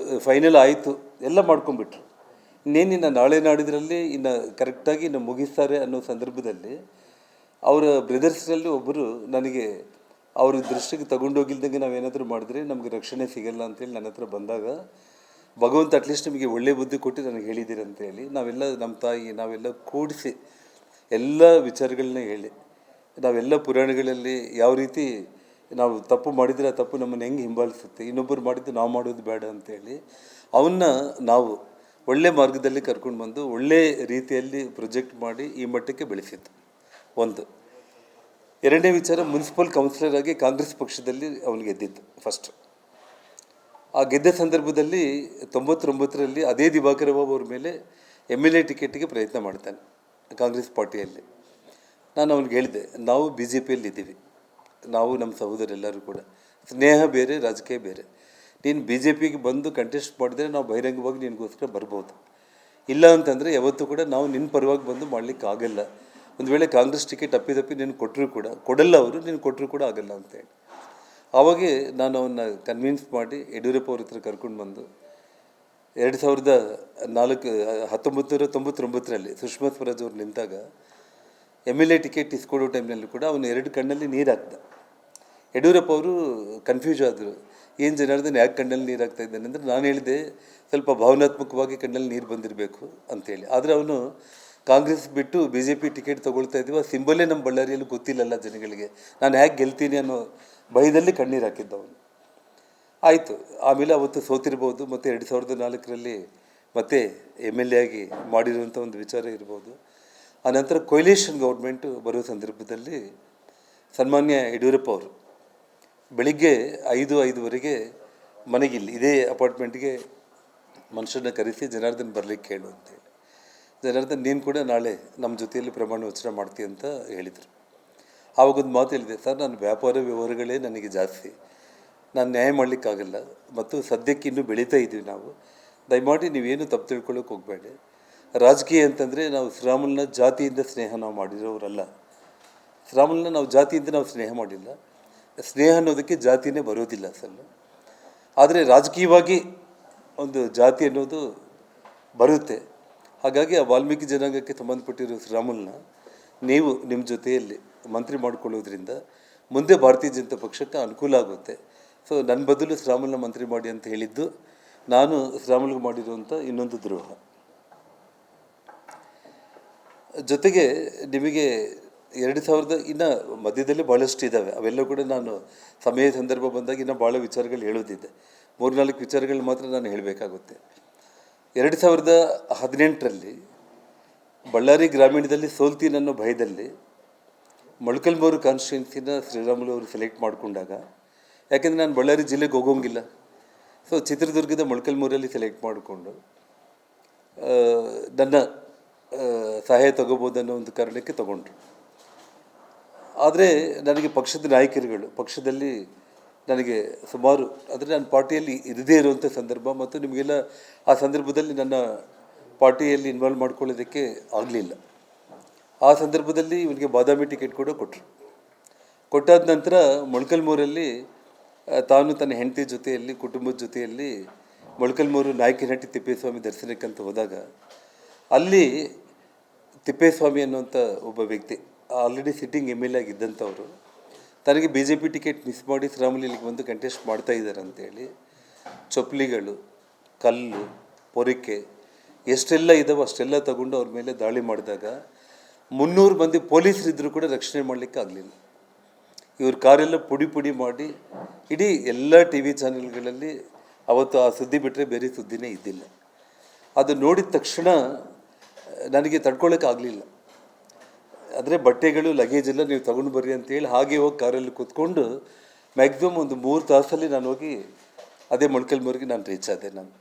ಫೈನಲ್ ಆಯಿತು ಎಲ್ಲ ಮಾಡ್ಕೊಂಬಿಟ್ರು. ಇನ್ನೇನಿನ್ನು ನಾಳೆ ನಾಡಿದ್ರಲ್ಲಿ ಇನ್ನು ಕರೆಕ್ಟಾಗಿ ಇನ್ನು ಮುಗಿಸ್ತಾರೆ ಅನ್ನೋ ಸಂದರ್ಭದಲ್ಲಿ ಅವರ ಬ್ರದರ್ಸ್ನಲ್ಲಿ ಒಬ್ಬರು ನನಗೆ ಅವ್ರ ದೃಷ್ಟಿಗೆ ತಗೊಂಡೋಗಿಲ್ದಂಗೆ ನಾವೇನಾದರೂ ಮಾಡಿದ್ರೆ ನಮಗೆ ರಕ್ಷಣೆ ಸಿಗಲ್ಲ ಅಂತೇಳಿ ನನ್ನ ಹತ್ರ ಬಂದಾಗ, ಭಗವಂತ ಅಟ್ಲೀಸ್ಟ್ ನಿಮಗೆ ಒಳ್ಳೆ ಬುದ್ಧಿ ಕೊಟ್ಟು ನನಗೆ ಹೇಳಿದ್ದೀರ ಅಂತೇಳಿ ನಾವೆಲ್ಲ ನಮ್ಮ ತಾಯಿ ನಾವೆಲ್ಲ ಕೂಡಿಸಿ ಎಲ್ಲ ವಿಚಾರಗಳನ್ನ ಹೇಳಿ, ನಾವೆಲ್ಲ ಪುರಾಣಗಳಲ್ಲಿ ಯಾವ ರೀತಿ ನಾವು ತಪ್ಪು ಮಾಡಿದರೆ ಆ ತಪ್ಪು ನಮ್ಮನ್ನು ಹೆಂಗೆ ಹಿಂಬಾಲಿಸುತ್ತೆ, ಇನ್ನೊಬ್ಬರು ಮಾಡಿದ್ದು ನಾವು ಮಾಡೋದು ಬೇಡ ಅಂತೇಳಿ ಅವನ್ನ ನಾವು ಒಳ್ಳೆ ಮಾರ್ಗದಲ್ಲಿ ಕರ್ಕೊಂಡು ಬಂದು ಒಳ್ಳೆ ರೀತಿಯಲ್ಲಿ ಪ್ರೊಜೆಕ್ಟ್ ಮಾಡಿ ಈ ಮಟ್ಟಕ್ಕೆ ಬೆಳೆಸಿತ್ತು. ಒಂದು. ಎರಡನೇ ವಿಚಾರ, ಮುನ್ಸಿಪಲ್ ಕೌನ್ಸಿಲರ್ ಆಗಿ ಕಾಂಗ್ರೆಸ್ ಪಕ್ಷದಲ್ಲಿ ಅವನು ಗೆದ್ದಿದ್ದು ಫಸ್ಟ್. ಆ ಗೆದ್ದ ಸಂದರ್ಭದಲ್ಲಿ 99ರಲ್ಲಿ ಅದೇ ದಿವಾಕರ್ ಬಾಬು ಅವ್ರ ಮೇಲೆ MLA ಟಿಕೆಟ್ಗೆ ಪ್ರಯತ್ನ ಮಾಡ್ತಾನೆ ಕಾಂಗ್ರೆಸ್ ಪಾರ್ಟಿಯಲ್ಲಿ. ನಾನು ಅವ್ನಿಗೆ ಹೇಳಿದೆ, ನಾವು BJPಯಲ್ಲಿ ಇದ್ದೀವಿ, ನಾವು ನಮ್ಮ ಸಹೋದರೆಲ್ಲರೂ ಕೂಡ. ಸ್ನೇಹ ಬೇರೆ, ರಾಜಕೀಯ ಬೇರೆ. ನೀನು BJPಗೆ ಬಂದು ಕಂಟೆಸ್ಟ್ ಮಾಡಿದ್ರೆ ನಾವು ಬಹಿರಂಗವಾಗಿ ನಿನಗೋಸ್ಕರ ಬರ್ಬೋದು. ಇಲ್ಲ ಅಂತಂದರೆ ಯಾವತ್ತೂ ಕೂಡ ನಾವು ನಿನ್ನ ಪರವಾಗಿ ಬಂದು ಮಾಡಲಿಕ್ಕೆ ಆಗಲ್ಲ. ಒಂದು ವೇಳೆ ಕಾಂಗ್ರೆಸ್ ಟಿಕೆಟ್ ಅಪ್ಪಿದಪ್ಪಿ ನೀನು ಕೊಟ್ಟರು ಕೂಡ ಕೊಡಲ್ಲ, ಅವರು ನೀನು ಕೊಟ್ಟರು ಕೂಡ ಆಗಲ್ಲ ಅಂತೇಳಿ. ಆವಾಗೇ ನಾನು ಅವನ್ನ ಕನ್ವಿನ್ಸ್ ಮಾಡಿ ಯಡಿಯೂರಪ್ಪ ಅವ್ರ ಹತ್ರ ಕರ್ಕೊಂಡು ಬಂದು 1999ರಲ್ಲಿ ಸುಷ್ಮಾ ಸ್ವರಾಜ್ ಅವ್ರು ನಿಂತಾಗ MLA ಟಿಕೆಟ್ ಇಸ್ಕೊಡೋ ಟೈಮ್ನಲ್ಲಿ ಕೂಡ ಅವನು 2 ಕಣ್ಣಲ್ಲಿ ನೀರು ಹಾಕ್ದ. ಯಡಿಯೂರಪ್ಪ ಅವರು ಕನ್ಫ್ಯೂಸ್ ಆದರು, ಏನು ಜನಾರ್ದನ್ ಯಾಕೆ ಕಣ್ಣಲ್ಲಿ ನೀರು ಹಾಕ್ತಾ ಇದ್ದಾನೆ ಅಂದರೆ, ನಾನು ಹೇಳಿದೆ ಸ್ವಲ್ಪ ಭಾವನಾತ್ಮಕವಾಗಿ ಕಣ್ಣಲ್ಲಿ ನೀರು ಬಂದಿರಬೇಕು ಅಂತೇಳಿ. ಆದರೆ ಅವನು ಕಾಂಗ್ರೆಸ್ ಬಿಟ್ಟು BJP ಟಿಕೆಟ್ ತೊಗೊಳ್ತಾ ಇದ್ದೀವಿ, ಆ ಸಿಂಬಲೇ ನಮ್ಮ ಬಳ್ಳಾರಿಯಲ್ಲಿ ಗೊತ್ತಿಲ್ಲಲ್ಲ ಜನಗಳಿಗೆ, ನಾನು ಹೇಗೆ ಗೆಲ್ತೀನಿ ಅನ್ನೋ ಭಯದಲ್ಲಿ ಕಣ್ಣೀರು ಹಾಕಿದ್ದವನು. ಆಯಿತು. ಆಮೇಲೆ ಅವತ್ತು ಸೋತಿರ್ಬೋದು, ಮತ್ತು 2004ರಲ್ಲಿ ಮತ್ತೆ MLA ಆಗಿ ಮಾಡಿರುವಂಥ ಒಂದು ವಿಚಾರ ಇರ್ಬೋದು. ಆನಂತರ ಕೊಯ್ಲೇಷನ್ ಗೌರ್ಮೆಂಟು ಬರೋ ಸಂದರ್ಭದಲ್ಲಿ ಸನ್ಮಾನ್ಯ ಯಡಿಯೂರಪ್ಪ ಅವರು ಬೆಳಿಗ್ಗೆ 5:05ವರೆಗೆ ಮನೆಗಿಲ್ಲಿ ಇದೇ ಅಪಾರ್ಟ್ಮೆಂಟ್ಗೆ ಮನುಷ್ಯನ ಕರೆಸಿ ಜನಾರ್ದನ್ ಬರಲಿಕ್ಕೆ ಹೇಳು ಅಂತೇಳಿ. ಜನಾರ್ದನ್ ನೀನು ಕೂಡ ನಾಳೆ ನಮ್ಮ ಜೊತೆಯಲ್ಲಿ ಪ್ರಮಾಣ ವಚನ ಮಾಡ್ತೀಯ ಅಂತ ಹೇಳಿದರು. ಆವಾಗೊಂದು ಮಾತು ಹೇಳಿದೆ, ಸರ್ ನನ್ನ ವ್ಯಾಪಾರ ವ್ಯವಹಾರಗಳೇ ನನಗೆ ಜಾಸ್ತಿ, ನಾನು ನ್ಯಾಯ ಮಾಡಲಿಕ್ಕಾಗಲ್ಲ, ಮತ್ತು ಸದ್ಯಕ್ಕೆ ಇನ್ನೂ ಬೆಳೀತಾ ಇದ್ದೀವಿ ನಾವು, ದಯಮಾಡಿ ನೀವೇನು ತಪ್ಪು ತಿಳ್ಕೊಳ್ಳೋಕೆ ಹೋಗಬೇಡಿ. ರಾಜಕೀಯ ಅಂತಂದರೆ ನಾವು ಶ್ರೀರಾಮುಲನ್ನ ಜಾತಿಯಿಂದ ಸ್ನೇಹ ನಾವು ಮಾಡಿರೋರಲ್ಲ. ಶ್ರೀರಾಮುಲನ್ನ ನಾವು ಜಾತಿಯಿಂದ ನಾವು ಸ್ನೇಹ ಮಾಡಿಲ್ಲ. ಸ್ನೇಹ ಅನ್ನೋದಕ್ಕೆ ಜಾತಿನೇ ಬರೋದಿಲ್ಲ ಸಲ್ಲ. ಆದರೆ ರಾಜಕೀಯವಾಗಿ ಒಂದು ಜಾತಿ ಅನ್ನೋದು ಬರುತ್ತೆ. ಹಾಗಾಗಿ ಆ ವಾಲ್ಮೀಕಿ ಜನಾಂಗಕ್ಕೆ ಸಂಬಂಧಪಟ್ಟಿರೋ ಶ್ರೀರಾಮುಲನ್ನ ನೀವು ನಿಮ್ಮ ಜೊತೆಯಲ್ಲಿ ಮಂತ್ರಿ ಮಾಡಿಕೊಳ್ಳೋದ್ರಿಂದ ಮುಂದೆ ಭಾರತೀಯ ಜನತಾ ಪಕ್ಷಕ್ಕೆ ಅನುಕೂಲ ಆಗುತ್ತೆ. ಸೊ ನನ್ನ ಬದಲು ಶ್ರೀರಾಮುಲನ್ನ ಮಂತ್ರಿ ಮಾಡಿ ಅಂತ ಹೇಳಿದ್ದು ನಾನು ಶ್ರೀರಾಮುಲ್ಗೆ ಮಾಡಿರುವಂಥ ಇನ್ನೊಂದು ದ್ರೋಹ. ಜೊತೆಗೆ ನಿಮಗೆ 2000 ಇನ್ನು ಮಧ್ಯದಲ್ಲಿ ಭಾಳಷ್ಟು ಇದ್ದಾವೆ, ಅವೆಲ್ಲ ಕೂಡ ನಾನು ಸಮಯ ಸಂದರ್ಭ ಬಂದಾಗ ಇನ್ನೂ ಭಾಳ ವಿಚಾರಗಳು ಹೇಳೋದಿದೆ. 3-4 ವಿಚಾರಗಳು ಮಾತ್ರ ನಾನು ಹೇಳಬೇಕಾಗುತ್ತೆ. 2018ರಲ್ಲಿ ಬಳ್ಳಾರಿ ಗ್ರಾಮೀಣದಲ್ಲಿ ಸೋಲ್ತೀನಿ ಅನ್ನೋ ಭಯದಲ್ಲಿ ಮೊಳಕಾಲ್ಮೂರು ಕಾನ್ಸ್ಟಿಟ್ಯೂನ್ಸಿನ ಶ್ರೀರಾಮುಲು ಅವರು ಸೆಲೆಕ್ಟ್ ಮಾಡಿಕೊಂಡಾಗ, ಯಾಕೆಂದರೆ ನಾನು ಬಳ್ಳಾರಿ ಜಿಲ್ಲೆಗೆ ಹೋಗೋಂಗಿಲ್ಲ, ಸೊ ಚಿತ್ರದುರ್ಗದ ಮೊಳಕಾಲ್ಮೂರಲ್ಲಿ ಸೆಲೆಕ್ಟ್ ಮಾಡಿಕೊಂಡು ನನ್ನ ಸಹಾಯ ತಗೋಬೋದು ಅನ್ನೋ ಒಂದು ಕಾರಣಕ್ಕೆ ತಗೊಂಡ್ರು. ಆದರೆ ನನಗೆ ಪಕ್ಷದ ನಾಯಕರುಗಳು ಪಕ್ಷದಲ್ಲಿ ನನಗೆ ಸುಮಾರು, ಅಂದರೆ ನನ್ನ ಪಾರ್ಟಿಯಲ್ಲಿ ಇರದೇ ಇರುವಂಥ ಸಂದರ್ಭ, ಮತ್ತು ನಿಮಗೆಲ್ಲ ಆ ಸಂದರ್ಭದಲ್ಲಿ ನನ್ನ ಪಾರ್ಟಿಯಲ್ಲಿ ಇನ್ವಾಲ್ವ್ ಮಾಡ್ಕೊಳ್ಳೋದಕ್ಕೆ ಆಗಲಿಲ್ಲ. ಆ ಸಂದರ್ಭದಲ್ಲಿ ಇವನಿಗೆ ಬಾದಾಮಿ ಟಿಕೆಟ್ ಕೂಡ ಕೊಟ್ಟರು. ಕೊಟ್ಟಾದ ನಂತರ ಮೊಳಕಾಲ್ಮೂರಲ್ಲಿ ತಾನು ತನ್ನ ಹೆಂಡತಿ ಜೊತೆಯಲ್ಲಿ ಕುಟುಂಬದ ಜೊತೆಯಲ್ಲಿ ಮೊಳಕಾಲ್ಮೂರು ನಾಯಕನಹಟ್ಟಿ ತಿಪ್ಪೇಸ್ವಾಮಿ ದರ್ಶನಕ್ಕಂತ ಹೋದಾಗ, ಅಲ್ಲಿ ತಿಪ್ಪೇಸ್ವಾಮಿ ಅನ್ನುವಂಥ ಒಬ್ಬ ವ್ಯಕ್ತಿ ಆಲ್ರೆಡಿ ಸಿಟ್ಟಿಂಗ್ MLA ಆಗಿದ್ದಂಥವರು ತನಗೆ BJP ಟಿಕೆಟ್ ಮಿಸ್ ಮಾಡಿ ಶ್ರೀರಾಮುಲು ಇಲ್ಲಿಗೆ ಬಂದು ಕಂಟೆಸ್ಟ್ ಮಾಡ್ತಾ ಇದ್ದಾರೆ ಅಂತೇಳಿ ಚೊಪ್ಲಿಗಳು, ಕಲ್ಲು, ಪೊರಿಕೆ ಎಷ್ಟೆಲ್ಲ ಇದ್ದಾವೆ ಅಷ್ಟೆಲ್ಲ ತಗೊಂಡು ಅವ್ರ ಮೇಲೆ ದಾಳಿ ಮಾಡಿದಾಗ 300 ಮಂದಿ ಪೊಲೀಸರಿದ್ದರೂ ಕೂಡ ರಕ್ಷಣೆ ಮಾಡಲಿಕ್ಕೆ ಆಗಲಿಲ್ಲ. ಇವ್ರ ಕಾರೆಲ್ಲ ಪುಡಿ ಪುಡಿ ಮಾಡಿ ಇಡೀ ಎಲ್ಲ ಟಿ ವಿ ಚಾನೆಲ್ಗಳಲ್ಲಿ ಅವತ್ತು ಆ ಸುದ್ದಿ ಬಿಟ್ಟರೆ ಬೇರೆ ಸುದ್ದಿನೇ ಇದ್ದಿಲ್ಲ. ಅದು ನೋಡಿದ ತಕ್ಷಣ ನನಗೆ ತಡ್ಕೊಳ್ಳೋಕ್ಕಾಗಲಿಲ್ಲ. ಆದರೆ ಬಟ್ಟೆಗಳು ಲಗೇಜ್ ಎಲ್ಲ ನೀವು ತಗೊಂಡು ಬರ್ರಿ ಅಂತೇಳಿ ಹಾಗೆ ಹೋಗಿ ಕಾರಲ್ಲಿ ಕೂತ್ಕೊಂಡು ಮ್ಯಾಕ್ಸಿಮಮ್ ಒಂದು 3 ತಾಸಲ್ಲಿ ನಾನು ಹೋಗಿ ಅದೇ ಮೊಳಕಲ್ಮೂರಿಗೆ ನಾನು ರೀಚ್ ಆದೆ. ನಾನು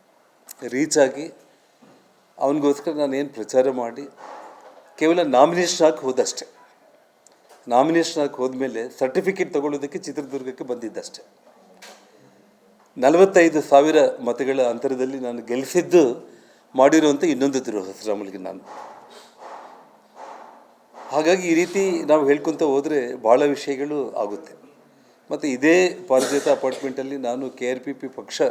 ರೀಚ್ ಆಗಿ ಅವನಿಗೋಸ್ಕರ ನಾನು ಏನು ಪ್ರಚಾರ ಮಾಡಿ ಕೇವಲ ನಾಮಿನೇಷನ್ ಹಾಕಿ ಹೋದಷ್ಟೆ. ನಾಮಿನೇಷನ್ ಹಾಕಿ ಹೋದ್ಮೇಲೆ ಸರ್ಟಿಫಿಕೇಟ್ ತೊಗೊಳ್ಳೋದಕ್ಕೆ ಚಿತ್ರದುರ್ಗಕ್ಕೆ ಬಂದಿದ್ದಷ್ಟೆ. 45,000 ಮತಗಳ ಅಂತರದಲ್ಲಿ ನಾನು ಗೆಲ್ಲಿಸಿದ್ದು ಮಾಡಿರುವಂಥ ಇನ್ನೊಂದು ದ್ರೋಹ ಶ್ರೀರಾಮುಲುಗೆ ನಾನು. ಹಾಗಾಗಿ ಈ ರೀತಿ ನಾವು ಹೇಳ್ಕೊತ ಹೋದರೆ ಭಾಳ ವಿಷಯಗಳು ಆಗುತ್ತೆ. ಮತ್ತು ಇದೇ ಪಾರಿಜಾತ ಅಪಾರ್ಟ್ಮೆಂಟಲ್ಲಿ ನಾನು KRPP ಪಕ್ಷ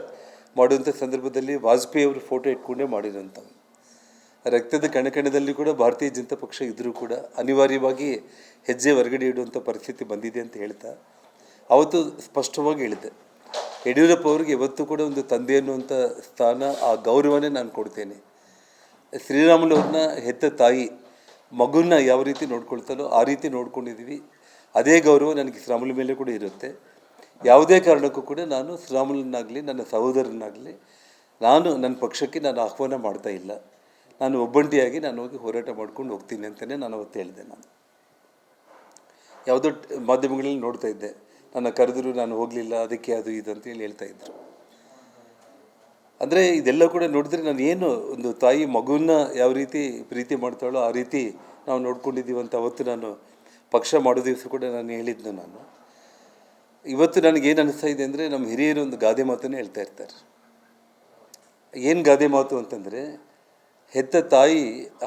ಮಾಡುವಂಥ ಸಂದರ್ಭದಲ್ಲಿ ವಾಜಪೇಯಿ ಅವರು ಫೋಟೋ ಇಟ್ಕೊಂಡೇ ಮಾಡಿರೋಂಥವು. ರಕ್ತದ ಕಣಕಣದಲ್ಲಿ ಕೂಡ ಭಾರತೀಯ ಜನತಾ ಪಕ್ಷ ಇದ್ದರೂ ಕೂಡ ಅನಿವಾರ್ಯವಾಗಿ ಹೆಜ್ಜೆ ಹೊರಗಡೆ ಇಡುವಂಥ ಪರಿಸ್ಥಿತಿ ಬಂದಿದೆ ಅಂತ ಹೇಳ್ತಾ ಅವತ್ತು ಸ್ಪಷ್ಟವಾಗಿ ಹೇಳಿದ್ದೆ, ಯಡಿಯೂರಪ್ಪ ಅವ್ರಿಗೆ ಇವತ್ತು ಕೂಡ ಒಂದು ತಂದೆ ಅನ್ನುವಂಥ ಸ್ಥಾನ, ಆ ಗೌರವನೇ ನಾನು ಕೊಡ್ತೇನೆ. ಶ್ರೀರಾಮುಲು ಅವ್ರನ್ನ ಹೆತ್ತ ತಾಯಿ ಮಗುನ ಯಾವ ರೀತಿ ನೋಡ್ಕೊಳ್ತಾಲೋ ಆ ರೀತಿ ನೋಡ್ಕೊಂಡಿದ್ದೀವಿ. ಅದೇ ಗೌರವ ನನಗೆ ಶ್ರೀರಾಮುಲು ಮೇಲೆ ಕೂಡ ಇರುತ್ತೆ. ಯಾವುದೇ ಕಾರಣಕ್ಕೂ ಕೂಡ ನಾನು ಶ್ರೀರಾಮುಲನ್ನಾಗಲಿ ನನ್ನ ಸಹೋದರನಾಗಲಿ ನಾನು ನನ್ನ ಪಕ್ಷಕ್ಕೆ ನಾನು ಆಹ್ವಾನ ಮಾಡ್ತಾ ಇಲ್ಲ. ನಾನು ಒಬ್ಬಂಟಿಯಾಗಿ ನಾನು ಹೋಗಿ ಹೋರಾಟ ಮಾಡ್ಕೊಂಡು ಹೋಗ್ತೀನಿ ಅಂತಲೇ ನಾನು ಅವತ್ತು ಹೇಳಿದೆ. ನಾನು ಯಾವುದೋ ಮಾಧ್ಯಮಗಳಲ್ಲಿ ನೋಡ್ತಾ ಇದ್ದೆ, ನನ್ನ ಕರೆದರೂ ನಾನು ಹೋಗಲಿಲ್ಲ, ಅದಕ್ಕೆ ಅದು ಇದು ಅಂತೇಳಿ ಹೇಳ್ತಾಯಿದ್ರು. ಅಂದರೆ ಇದೆಲ್ಲ ಕೂಡ ನೋಡಿದ್ರೆ ನಾನು ಏನು ಒಂದು ತಾಯಿ ಮಗುವನ್ನ ಯಾವ ರೀತಿ ಪ್ರೀತಿ ಮಾಡ್ತಾಳೋ ಆ ರೀತಿ ನಾವು ನೋಡ್ಕೊಂಡಿದ್ದೀವಿ ಅಂತ ಅವತ್ತು ನಾನು ಪಕ್ಷ ಮಾಡೋ ದಿವಸ ಕೂಡ ನಾನು ಹೇಳಿದ್ನು. ನಾನು ಇವತ್ತು ನನಗೇನು ಅನ್ನಿಸ್ತಾ ಇದೆ ಅಂದರೆ, ನಮ್ಮ ಹಿರಿಯರು ಒಂದು ಗಾದೆ ಮಾತನ್ನೇ ಹೇಳ್ತಾ ಇರ್ತಾರೆ. ಏನು ಗಾದೆ ಮಾತು ಅಂತಂದರೆ, ಹೆತ್ತ ತಾಯಿ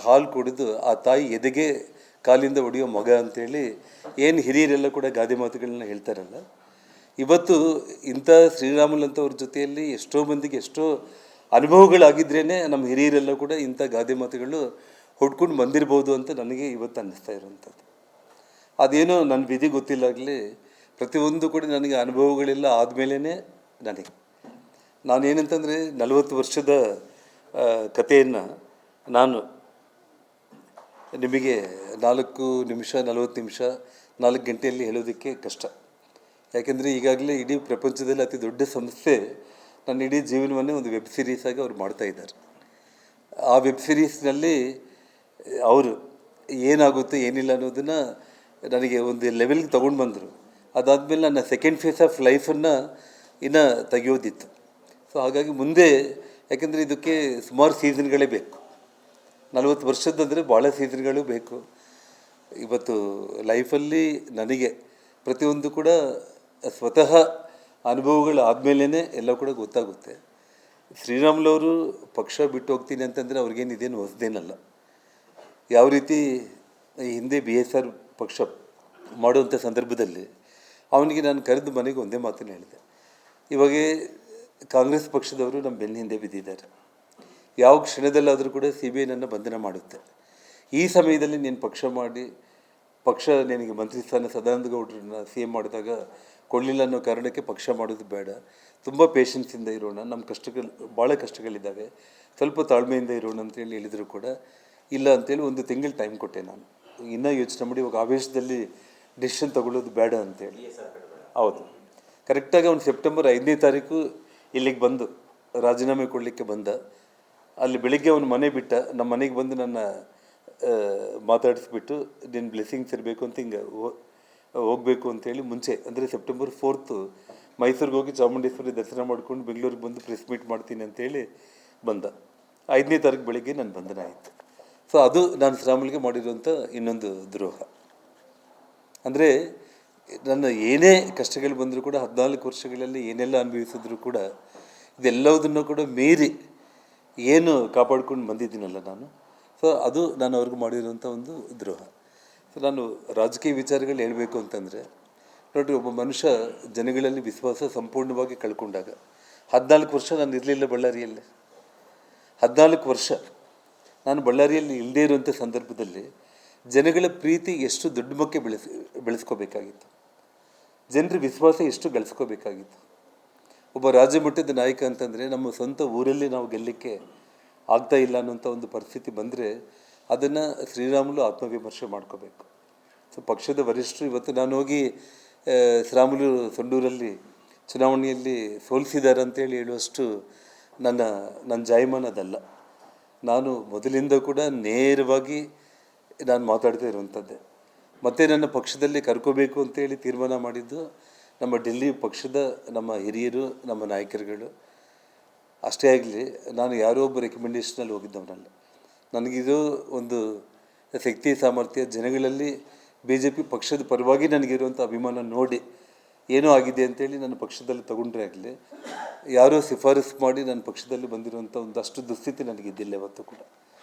ಹಾಲು ಕುಡಿದು ಆ ತಾಯಿ ಎದೆಗೆ ಕಾಲಿಂದ ಹೊಡೆಯೋ ಮಗ ಅಂತೇಳಿ ಏನು ಹಿರಿಯರೆಲ್ಲ ಕೂಡ ಗಾದೆ ಮಾತುಗಳನ್ನ ಹೇಳ್ತಾರಲ್ಲ. ಇವತ್ತು ಇಂಥ ಶ್ರೀರಾಮುಲು ಅಂಥವ್ರ ಜೊತೆಯಲ್ಲಿ ಎಷ್ಟೋ ಮಂದಿಗೆ ಎಷ್ಟೋ ಅನುಭವಗಳಾಗಿದ್ರೇ ನಮ್ಮ ಹಿರಿಯರೆಲ್ಲ ಕೂಡ ಇಂಥ ಗಾದೆ ಮಾತುಗಳು ಹೊಡ್ಕೊಂಡು ಬಂದಿರ್ಬೋದು ಅಂತ ನನಗೆ ಇವತ್ತು ಅನ್ನಿಸ್ತಾ ಇರೋವಂಥದ್ದು. ಅದೇನೋ ನನ್ನ ವಿಧಿ ಗೊತ್ತಿಲ್ಲಾಗಲಿ ಪ್ರತಿಯೊಂದು ಕೂಡ ನನಗೆ ಅನುಭವಗಳೆಲ್ಲ ಆದಮೇಲೇ ನಾನೇನಂತಂದರೆ 40 ವರ್ಷದ ಕಥೆಯನ್ನು ನಾನು ನಿಮಗೆ 4 ನಿಮಿಷ 40 ನಿಮಿಷ 4 ಗಂಟೆಯಲ್ಲಿ ಹೇಳೋದಕ್ಕೆ ಕಷ್ಟ. ಯಾಕೆಂದರೆ ಈಗಾಗಲೇ ಇಡೀ ಪ್ರಪಂಚದಲ್ಲಿ ಅತಿ ದೊಡ್ಡ ಸಂಸ್ಥೆ ನನ್ನ ಇಡೀ ಜೀವನವನ್ನೇ ಒಂದು ವೆಬ್ ಸೀರೀಸಾಗಿ ಅವ್ರು ಮಾಡ್ತಾಯಿದ್ದಾರೆ. ಆ ವೆಬ್ ಸೀರೀಸ್ನಲ್ಲಿ ಅವರು ಏನಾಗುತ್ತೆ ಏನಿಲ್ಲ ಅನ್ನೋದನ್ನು ನನಗೆ ಒಂದು ಲೆವೆಲ್ಗೆ ತೊಗೊಂಡು ಬಂದರು. ಅದಾದಮೇಲೆ ನನ್ನ ಸೆಕೆಂಡ್ ಫೇಸ್ ಆಫ್ ಲೈಫನ್ನು ಇನ್ನು ತೆಗೆಯೋದಿತ್ತು. ಸೊ ಹಾಗಾಗಿ ಮುಂದೆ, ಯಾಕೆಂದರೆ ಇದಕ್ಕೆ ಸುಮಾರು ಸೀಸನ್ಗಳೇ ಬೇಕು. 40 ವರ್ಷದಂದರೆ ಭಾಳ ಸೀಸನ್ಗಳು ಬೇಕು. ಇವತ್ತು ಲೈಫಲ್ಲಿ ನನಗೆ ಪ್ರತಿಯೊಂದು ಕೂಡ ಸ್ವತಃ ಅನುಭವಗಳು ಆದಮೇಲೇ ಎಲ್ಲ ಕೂಡ ಗೊತ್ತಾಗುತ್ತೆ. ಶ್ರೀರಾಮುಲು ಅವರು ಪಕ್ಷ ಬಿಟ್ಟು ಹೋಗ್ತೀನಿ ಅಂತಂದರೆ ಅವ್ರಿಗೇನು ಇದೇನು ಹೊಸದೇನಲ್ಲ. ಯಾವ ರೀತಿ ಈ ಹಿಂದೆ BSR ಪಕ್ಷ ಮಾಡುವಂಥ ಸಂದರ್ಭದಲ್ಲಿ ಅವನಿಗೆ ನಾನು ಕರೆದು ಮನೆಗೆ ಒಂದೇ ಮಾತನ್ನು ಹೇಳಿದೆ, ಇವಾಗ ಕಾಂಗ್ರೆಸ್ ಪಕ್ಷದವರು ನಮ್ಮ ಬೆನ್ನ ಹಿಂದೆ ಬಿದ್ದಿದ್ದಾರೆ. ಯಾವ ಕ್ಷಣದಲ್ಲಾದರೂ ಕೂಡ CBI ನನ್ನ ಬಂಧನ ಮಾಡುತ್ತೆ. ಈ ಸಮಯದಲ್ಲಿ ನೀನು ಪಕ್ಷ ಮಾಡಿ ಪಕ್ಷ ನಿನಗೆ ಮಂತ್ರಿ ಸ್ಥಾನ ಸದಾನಂದ ಗೌಡ್ರನ್ನ CM ಮಾಡಿದಾಗ ಕೊಡಲಿಲ್ಲ ಅನ್ನೋ ಕಾರಣಕ್ಕೆ ಪಕ್ಷ ಮಾಡೋದು ಬೇಡ. ತುಂಬ ಪೇಷನ್ಸಿಂದ ಇರೋಣ, ನಮ್ಮ ಕಷ್ಟಗಳು ಭಾಳ ಕಷ್ಟಗಳಿದ್ದಾವೆ, ಸ್ವಲ್ಪ ತಾಳ್ಮೆಯಿಂದ ಇರೋಣ ಅಂತೇಳಿ ಹೇಳಿದರು ಕೂಡ ಇಲ್ಲ ಅಂತೇಳಿ 1 ತಿಂಗಳು ಟೈಮ್ ಕೊಟ್ಟೆ. ನಾನು ಇನ್ನೂ ಯೋಚನೆ ಮಾಡಿ ಇವಾಗ ಆವೇಶದಲ್ಲಿ ಡಿಸಿಷನ್ ತೊಗೊಳ್ಳೋದು ಬೇಡ ಅಂತೇಳಿ. ಹೌದು, ಕರೆಕ್ಟಾಗಿ ಅವ್ನು ಸೆಪ್ಟೆಂಬರ್ 5ನೇ ತಾರೀಕು ಇಲ್ಲಿಗೆ ಬಂದು ರಾಜೀನಾಮೆ ಕೊಡಲಿಕ್ಕೆ ಬಂದ. ಅಲ್ಲಿ ಬೆಳಿಗ್ಗೆ ಅವನು ಮನೆ ಬಿಟ್ಟ, ನಮ್ಮ ಮನೆಗೆ ಬಂದು ನನ್ನ ಮಾತಾಡಿಸ್ಬಿಟ್ಟು ನಿನ್ನ ಬ್ಲೆಸ್ಸಿಂಗ್ಸ್ ಇರಬೇಕು ಅಂತ ಹಿಂಗೆ ಹೋಗಬೇಕು ಅಂತೇಳಿ ಮುಂಚೆ, ಅಂದರೆ ಸೆಪ್ಟೆಂಬರ್ 4th ಮೈಸೂರಿಗೆ ಹೋಗಿ ಚಾಮುಂಡೇಶ್ವರಿ ದರ್ಶನ ಮಾಡ್ಕೊಂಡು ಬೆಂಗಳೂರಿಗೆ ಬಂದು ಪ್ರೆಸ್ ಮೀಟ್ ಮಾಡ್ತೀನಿ ಅಂತೇಳಿ ಬಂದ. 5ನೇ ತಾರೀಕು ಬೆಳಿಗ್ಗೆ ನನ್ನ ಬಂಧನ ಆಯಿತು. ಸೊ ಅದು ನಾನು ಶ್ರೀರಾಮುಲುಗೆ ಮಾಡಿರುವಂಥ ಇನ್ನೊಂದು ದ್ರೋಹ. ಅಂದರೆ ನನ್ನ ಏನೇ ಕಷ್ಟಗಳು ಬಂದರೂ ಕೂಡ 14 ವರ್ಷಗಳಲ್ಲಿ ಏನೆಲ್ಲ ಅನುಭವಿಸಿದ್ರು ಕೂಡ ಇದೆಲ್ಲವುದನ್ನು ಕೂಡ ಮೀರಿ ಏನು ಕಾಪಾಡ್ಕೊಂಡು ಬಂದಿದ್ದೀನಲ್ಲ ನಾನು. ಸೊ ಅದು ನಾನು ಅವ್ರಿಗೆ ಮಾಡಿರುವಂಥ ಒಂದು ದ್ರೋಹ. ಸೊ ನಾನು ರಾಜಕೀಯ ವಿಚಾರಗಳು ಹೇಳಬೇಕು ಅಂತಂದರೆ, ನೋಡಿರಿ, ಒಬ್ಬ ಮನುಷ್ಯ ಜನಗಳಲ್ಲಿ ವಿಶ್ವಾಸ ಸಂಪೂರ್ಣವಾಗಿ ಕಳ್ಕೊಂಡಾಗ 14 ವರ್ಷ ನಾನು ಇರಲಿಲ್ಲ ಬಳ್ಳಾರಿಯಲ್ಲಿ. 14 ವರ್ಷ ನಾನು ಬಳ್ಳಾರಿಯಲ್ಲಿ ಇಲ್ಲದೇ ಇರುವಂಥ ಸಂದರ್ಭದಲ್ಲಿ ಜನಗಳ ಪ್ರೀತಿ ಎಷ್ಟು ದೊಡ್ಡ ಮಕ್ಕೆ ಬೆಳೆಸ್ಕೋಬೇಕಾಗಿತ್ತು, ಜನರ ವಿಶ್ವಾಸ ಎಷ್ಟು ಗಳಿಸ್ಕೋಬೇಕಾಗಿತ್ತು. ಒಬ್ಬ ರಾಜ್ಯ ಮಟ್ಟದ ನಾಯಕ ಅಂತಂದರೆ ನಮ್ಮ ಸ್ವಂತ ಊರಲ್ಲಿ ನಾವು ಗೆಲ್ಲಲಿಕ್ಕೆ ಆಗ್ತಾ ಇಲ್ಲ ಅನ್ನೋಂಥ ಒಂದು ಪರಿಸ್ಥಿತಿ ಬಂದರೆ ಅದನ್ನು ಶ್ರೀರಾಮುಲು ಆತ್ಮವಿಮರ್ಶೆ ಮಾಡ್ಕೋಬೇಕು. ಸೊ ಪಕ್ಷದ ವರಿಷ್ಠರು ಇವತ್ತು ನಾನು ಹೋಗಿ ಶ್ರೀರಾಮುಲು ಸಂಡೂರಲ್ಲಿ ಚುನಾವಣೆಯಲ್ಲಿ ಸೋಲಿಸಿದ್ದಾರೆ ಅಂತೇಳಿ ಹೇಳುವಷ್ಟು ನನ್ನ ಜಾಯಮಾನ ಅದಲ್ಲ. ನಾನು ಮೊದಲಿಂದ ಕೂಡ ನೇರವಾಗಿ ನಾನು ಮಾತಾಡ್ತಾ ಇರುವಂಥದ್ದೇ. ಮತ್ತು ನನ್ನ ಪಕ್ಷದಲ್ಲಿ ಕರ್ಕೋಬೇಕು ಅಂತೇಳಿ ತೀರ್ಮಾನ ಮಾಡಿದ್ದು ನಮ್ಮ ಡೆಲ್ಲಿ ಪಕ್ಷದ ನಮ್ಮ ಹಿರಿಯರು, ನಮ್ಮ ನಾಯಕರುಗಳು. ಅಷ್ಟೇ ಆಗಲಿ, ನಾನು ಯಾರೋ ಒಬ್ಬ ರೆಕಮೆಂಡೇಷನಲ್ಲಿ ಹೋಗಿದ್ದವನಲ್ಲ. ನನಗಿದು ಒಂದು ಶಕ್ತಿ ಸಾಮರ್ಥ್ಯ ಜನಗಳಲ್ಲಿ BJP ಪಕ್ಷದ ಪರವಾಗಿ ನನಗಿರುವಂಥ ಅಭಿಮಾನ ನೋಡಿ ಏನೋ ಆಗಿದೆ ಅಂತೇಳಿ ನನ್ನ ಪಕ್ಷದಲ್ಲಿ ತಗೊಂಡ್ರೆ ಆಗಲಿ, ಯಾರೋ ಶಿಫಾರಸು ಮಾಡಿ ನನ್ನ ಪಕ್ಷದಲ್ಲಿ ಬಂದಿರುವಂಥ ಒಂದಷ್ಟು ದುಸ್ಥಿತಿ ನನಗಿದ್ದಿಲ್ಲ ಯಾವತ್ತೂ ಕೂಡ.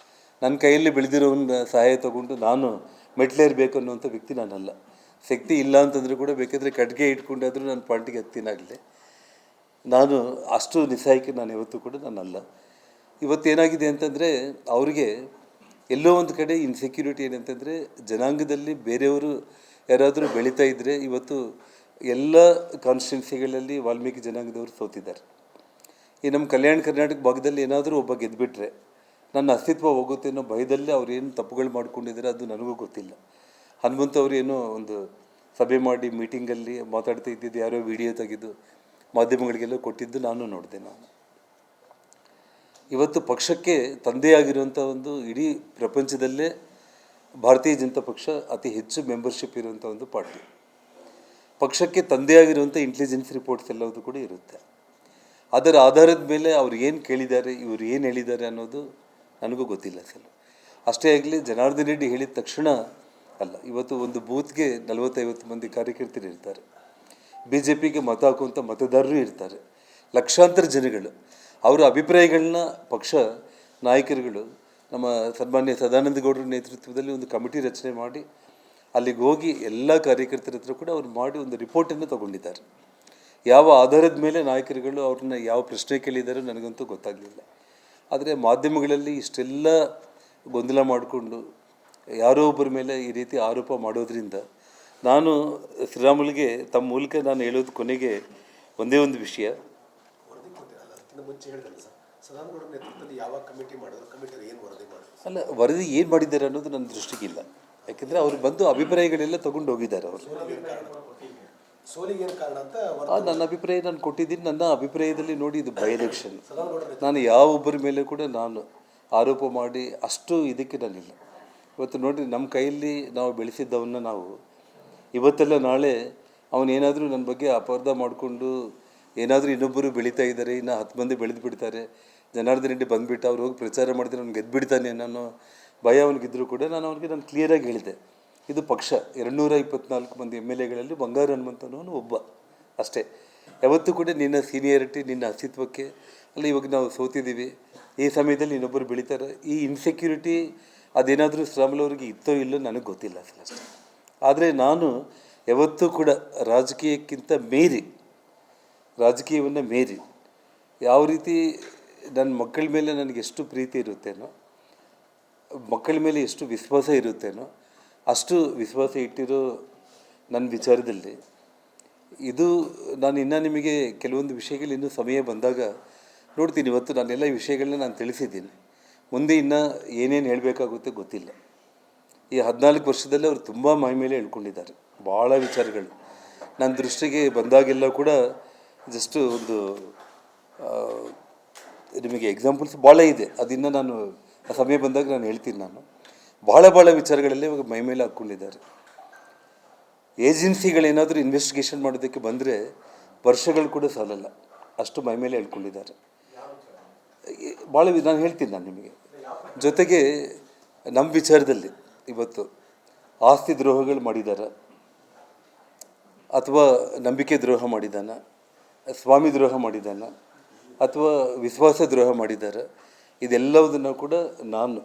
ನನ್ನ ಕೈಯಲ್ಲಿ ಬೆಳೆದಿರೋನ ಸಹಾಯ ತಗೊಂಡು ನಾನು ಮೆಟ್ಲೇರಬೇಕು ಅನ್ನುವಂಥ ವ್ಯಕ್ತಿ ನಾನಲ್ಲ. ಶಕ್ತಿ ಇಲ್ಲ ಅಂತಂದರೂ ಕೂಡ ಬೇಕಾದರೆ ಕಟ್ಗೆ ಇಟ್ಕೊಂಡಾದರೂ ನಾನು ಪಾರ್ಟಿಗೆ ಹತ್ತಿನಾಗಲಿ, ನಾನು ಅಷ್ಟು ನಿಸ್ಸಹಾಯಕ ನಾನು ಯಾವತ್ತೂ ಕೂಡ ನಾನಲ್ಲ. ಇವತ್ತೇನಾಗಿದೆ ಅಂತಂದರೆ ಅವರಿಗೆ ಎಲ್ಲೋ ಒಂದು ಕಡೆ ಇನ್ಸೆಕ್ಯೂರಿಟಿ ಏನಂತಂದರೆ, ಜನಾಂಗದಲ್ಲಿ ಬೇರೆಯವರು ಯಾರಾದರೂ ಬೆಳೀತಾ ಇದ್ದರೆ ಇವತ್ತು ಎಲ್ಲ ಕಾನ್ಸ್ಟಿಟ್ಯೂನ್ಸಿಗಳಲ್ಲಿ ವಾಲ್ಮೀಕಿ ಜನಾಂಗದವರು ಸೋತಿದ್ದಾರೆ. ಈ ನಮ್ಮ ಕಲ್ಯಾಣ ಕರ್ನಾಟಕ ಭಾಗದಲ್ಲಿ ಏನಾದರೂ ಒಬ್ಬ ಗೆದ್ದುಬಿಟ್ರೆ ನನ್ನ ಅಸ್ತಿತ್ವ ಹೋಗುತ್ತೆ ಅನ್ನೋ ಭಯದಲ್ಲಿ ಅವ್ರು ಏನು ತಪ್ಪುಗಳು ಮಾಡ್ಕೊಂಡಿದ್ದಾರೆ ಅದು ನನಗೂ ಗೊತ್ತಿಲ್ಲ. ಹನುಮಂತ ಅವರು ಏನೋ ಒಂದು ಸಭೆ ಮಾಡಿ ಮೀಟಿಂಗಲ್ಲಿ ಮಾತಾಡ್ತಾ ಇದ್ದಿದ್ದು ಯಾರೋ ವಿಡಿಯೋ ತೆಗೆದು ಮಾಧ್ಯಮಗಳಿಗೆಲ್ಲ ಕೊಟ್ಟಿದ್ದು ನಾನು ನೋಡಿದೆ. ಇವತ್ತು ಪಕ್ಷಕ್ಕೆ ತಂದೆಯಾಗಿರುವಂಥ ಒಂದು ಇಡೀ ಪ್ರಪಂಚದಲ್ಲೇ ಭಾರತೀಯ ಜನತಾ ಪಕ್ಷ ಅತಿ ಹೆಚ್ಚು ಮೆಂಬರ್ಶಿಪ್ ಇರುವಂಥ ಒಂದು ಪಾರ್ಟಿ. ಪಕ್ಷಕ್ಕೆ ತಂದೆಯಾಗಿರುವಂಥ ಇಂಟೆಲಿಜೆನ್ಸ್ ರಿಪೋರ್ಟ್ಸ್ ಎಲ್ಲವೂ ಕೂಡ ಇರುತ್ತೆ. ಅದರ ಆಧಾರದ ಮೇಲೆ ಅವ್ರು ಏನು ಕೇಳಿದ್ದಾರೆ, ಇವರು ಏನು ಹೇಳಿದ್ದಾರೆ ಅನ್ನೋದು ನನಗೂ ಗೊತ್ತಿಲ್ಲ ಸರ್. ಅಷ್ಟೇ ಆಗಲಿ, ಜನಾರ್ದನ್ ರೆಡ್ಡಿ ಹೇಳಿದ ತಕ್ಷಣ ಅಲ್ಲ, ಇವತ್ತು ಒಂದು ಬೂತ್ಗೆ 40-50 ಮಂದಿ ಕಾರ್ಯಕರ್ತರು ಇರ್ತಾರೆ. BJPಗೆ ಮತ ಹಾಕುವಂಥ ಮತದಾರರು ಇರ್ತಾರೆ, ಲಕ್ಷಾಂತರ ಜನಗಳು. ಅವರ ಅಭಿಪ್ರಾಯಗಳನ್ನ ಪಕ್ಷ ನಾಯಕರುಗಳು ನಮ್ಮ ಸನ್ಮಾನ್ಯ ಸದಾನಂದ ಗೌಡರ ನೇತೃತ್ವದಲ್ಲಿ ಒಂದು ಕಮಿಟಿ ರಚನೆ ಮಾಡಿ ಅಲ್ಲಿಗೆ ಹೋಗಿ ಎಲ್ಲ ಕಾರ್ಯಕರ್ತರ ಹತ್ರ ಕೂಡ ಅವ್ರು ಮಾಡಿ ಒಂದು ರಿಪೋರ್ಟನ್ನು ತಗೊಂಡಿದ್ದಾರೆ. ಯಾವ ಆಧಾರದ ಮೇಲೆ ನಾಯಕರುಗಳು ಅವ್ರನ್ನ ಯಾವ ಪ್ರಶ್ನೆ ಕೇಳಿದಾರೋ ನನಗಂತೂ ಗೊತ್ತಾಗಲಿಲ್ಲ. ಆದರೆ ಮಾಧ್ಯಮಗಳಲ್ಲಿ ಇಷ್ಟೆಲ್ಲ ಗೊಂದಲ ಮಾಡಿಕೊಂಡು ಯಾರೋ ಒಬ್ಬರ ಮೇಲೆ ಈ ರೀತಿ ಆರೋಪ ಮಾಡೋದ್ರಿಂದ ನಾನು ಶ್ರೀರಾಮುಲುಗೆ ತಮ್ಮ ಮೂಲಕ ನಾನು ಹೇಳೋದು ಕೊನೆಗೆ ಒಂದೇ ಒಂದು ವಿಷಯ. ಅಲ್ಲ, ವರದಿ ಏನು ಮಾಡಿದ್ದಾರೆ ಅನ್ನೋದು ನನ್ನ ದೃಷ್ಟಿಗಿಲ್ಲ. ಯಾಕೆಂದರೆ ಅವ್ರು ಬಂದು ಅಭಿಪ್ರಾಯಗಳೆಲ್ಲ ತಗೊಂಡು ಹೋಗಿದ್ದಾರೆ. ಅವರು ನನ್ನ ಅಭಿಪ್ರಾಯ ನಾನು ಕೊಟ್ಟಿದ್ದೀನಿ. ನನ್ನ ಅಭಿಪ್ರಾಯದಲ್ಲಿ ನೋಡಿ, ಇದು ಬೈ ಎಲೆಕ್ಷನ್. ನಾನು ಯಾವೊಬ್ಬರ ಮೇಲೆ ಕೂಡ ನಾನು ಆರೋಪ ಮಾಡಿ ಅಷ್ಟು ಇದಕ್ಕೆ ನಾನಿಲ್ಲ. ಇವತ್ತು ನೋಡಿ, ನಮ್ಮ ಕೈಯಲ್ಲಿ ನಾವು ಬೆಳೆಸಿದ್ದವನ್ನ ನಾವು ಇವತ್ತೆಲ್ಲ ನಾಳೆ ಅವನೇನಾದರೂ ನನ್ನ ಬಗ್ಗೆ ಅಪಾರ್ಥ ಮಾಡಿಕೊಂಡು ಏನಾದರೂ ಇನ್ನೊಬ್ಬರು ಬೆಳೀತಾ ಇದ್ದಾರೆ, ಇನ್ನು 10 ಮಂದಿ ಬೆಳೆದು ಬಿಡ್ತಾರೆ, ಜನಾರ್ದನ್ ರೆಡ್ಡಿ ಬಂದುಬಿಟ್ಟು ಅವ್ರು ಹೋಗಿ ಪ್ರಚಾರ ಮಾಡಿದ್ರೆ ಅವ್ನು ಗೆದ್ದುಬಿಡ್ತಾನೆ ಅನ್ನೋ ಭಯ ಅವನಿಗಿದ್ರು ಕೂಡ ನಾನು ಕ್ಲಿಯರಾಗಿ ಹೇಳಿದೆ, ಇದು ಪಕ್ಷ 224 ಮಂದಿ MLAಗಳಲ್ಲಿ ಬಂಗಾರ ಹನುಮಂತನವನು ಒಬ್ಬ ಅಷ್ಟೇ. ಯಾವತ್ತೂ ಕೂಡ ನಿನ್ನ ಸೀನಿಯರಿಟಿ, ನಿನ್ನ ಅಸ್ತಿತ್ವಕ್ಕೆ ಅಲ್ಲ, ಇವಾಗ ನಾವು ಸೋತಿದ್ದೀವಿ, ಈ ಸಮಯದಲ್ಲಿ ಇನ್ನೊಬ್ಬರು ಬೆಳೀತಾರೆ, ಈ ಇನ್ಸೆಕ್ಯೂರಿಟಿ ಅದೇನಾದರೂ ಶ್ರೀರಾಮುಲು ಅವ್ರಿಗೆ ಇತ್ತೋ ಇಲ್ಲೋ ನನಗೆ ಗೊತ್ತಿಲ್ಲ ಅಷ್ಟೇ. ಆದರೆ ನಾನು ಯಾವತ್ತೂ ಕೂಡ ರಾಜಕೀಯವನ್ನು ಮೀರಿ ಯಾವ ರೀತಿ ನನ್ನ ಮಕ್ಕಳ ಮೇಲೆ ನನಗೆ ಎಷ್ಟು ಪ್ರೀತಿ ಇರುತ್ತೇನೋ, ಮಕ್ಕಳ ಮೇಲೆ ಎಷ್ಟು ವಿಶ್ವಾಸ ಇರುತ್ತೇನೋ, ಅಷ್ಟು ವಿಶ್ವಾಸ ಇಟ್ಟಿರೋ ನನ್ನ ವಿಚಾರದಲ್ಲಿ ಇದು ನಾನು ಇನ್ನೂ ನಿಮಗೆ ಕೆಲವೊಂದು ವಿಷಯಗಳು ಇನ್ನೂ ಸಮಯ ಬಂದಾಗ ನೋಡ್ತೀನಿ. ಇವತ್ತು ನಾನೆಲ್ಲ ಈ ವಿಷಯಗಳನ್ನ ನಾನು ತಿಳಿಸಿದ್ದೀನಿ. ಮುಂದೆ ಇನ್ನೂ ಏನೇನು ಹೇಳಬೇಕಾಗುತ್ತೆ ಗೊತ್ತಿಲ್ಲ. ಈ 14 ವರ್ಷದಲ್ಲಿ ಅವರು ತುಂಬ ಮೈ ಮೇಲೆ ಹೇಳ್ಕೊಂಡಿದ್ದಾರೆ ಭಾಳ ವಿಚಾರಗಳು. ನನ್ನ ದೃಷ್ಟಿಗೆ ಬಂದಾಗೆಲ್ಲ ಕೂಡ ಜಸ್ಟ್ ಒಂದು ನಿಮಗೆ ಎಕ್ಸಾಂಪಲ್ಸ್ ಭಾಳ ಇದೆ, ಅದನ್ನು ನಾನು ಆ ಸಮಯ ಬಂದಾಗ ನಾನು ಹೇಳ್ತೀನಿ. ನಾನು ಭಾಳ ವಿಚಾರಗಳಲ್ಲಿ ಇವಾಗ ಮೈ ಮೇಲೆ ಹಾಕ್ಕೊಂಡಿದ್ದಾರೆ. ಏಜೆನ್ಸಿಗಳೇನಾದರೂ ಇನ್ವೆಸ್ಟಿಗೇಷನ್ ಮಾಡೋದಕ್ಕೆ ಬಂದರೆ ವರ್ಷಗಳು ಕೂಡ ಸಾಲಲ್ಲ, ಅಷ್ಟು ಮೈ ಮೇಲೆ ಹೇಳ್ಕೊಂಡಿದ್ದಾರೆ. ಭಾಳ ನಾನು ಹೇಳ್ತೀನಿ ನಾನು ನಿಮಗೆ. ಜೊತೆಗೆ ನಮ್ಮ ವಿಚಾರದಲ್ಲಿ ಇವತ್ತು ಆಸ್ತಿ ದ್ರೋಹಗಳು ಮಾಡಿದ್ದಾರೆ, ಅಥವಾ ನಂಬಿಕೆ ದ್ರೋಹ ಮಾಡಿದ್ದಾನ, ಸ್ವಾಮಿ ದ್ರೋಹ ಮಾಡಿದ್ದಾನ, ಅಥವಾ ವಿಶ್ವಾಸ ದ್ರೋಹ ಮಾಡಿದ್ದಾರೆ, ಇದೆಲ್ಲವುದನ್ನು ಕೂಡ ನಾನು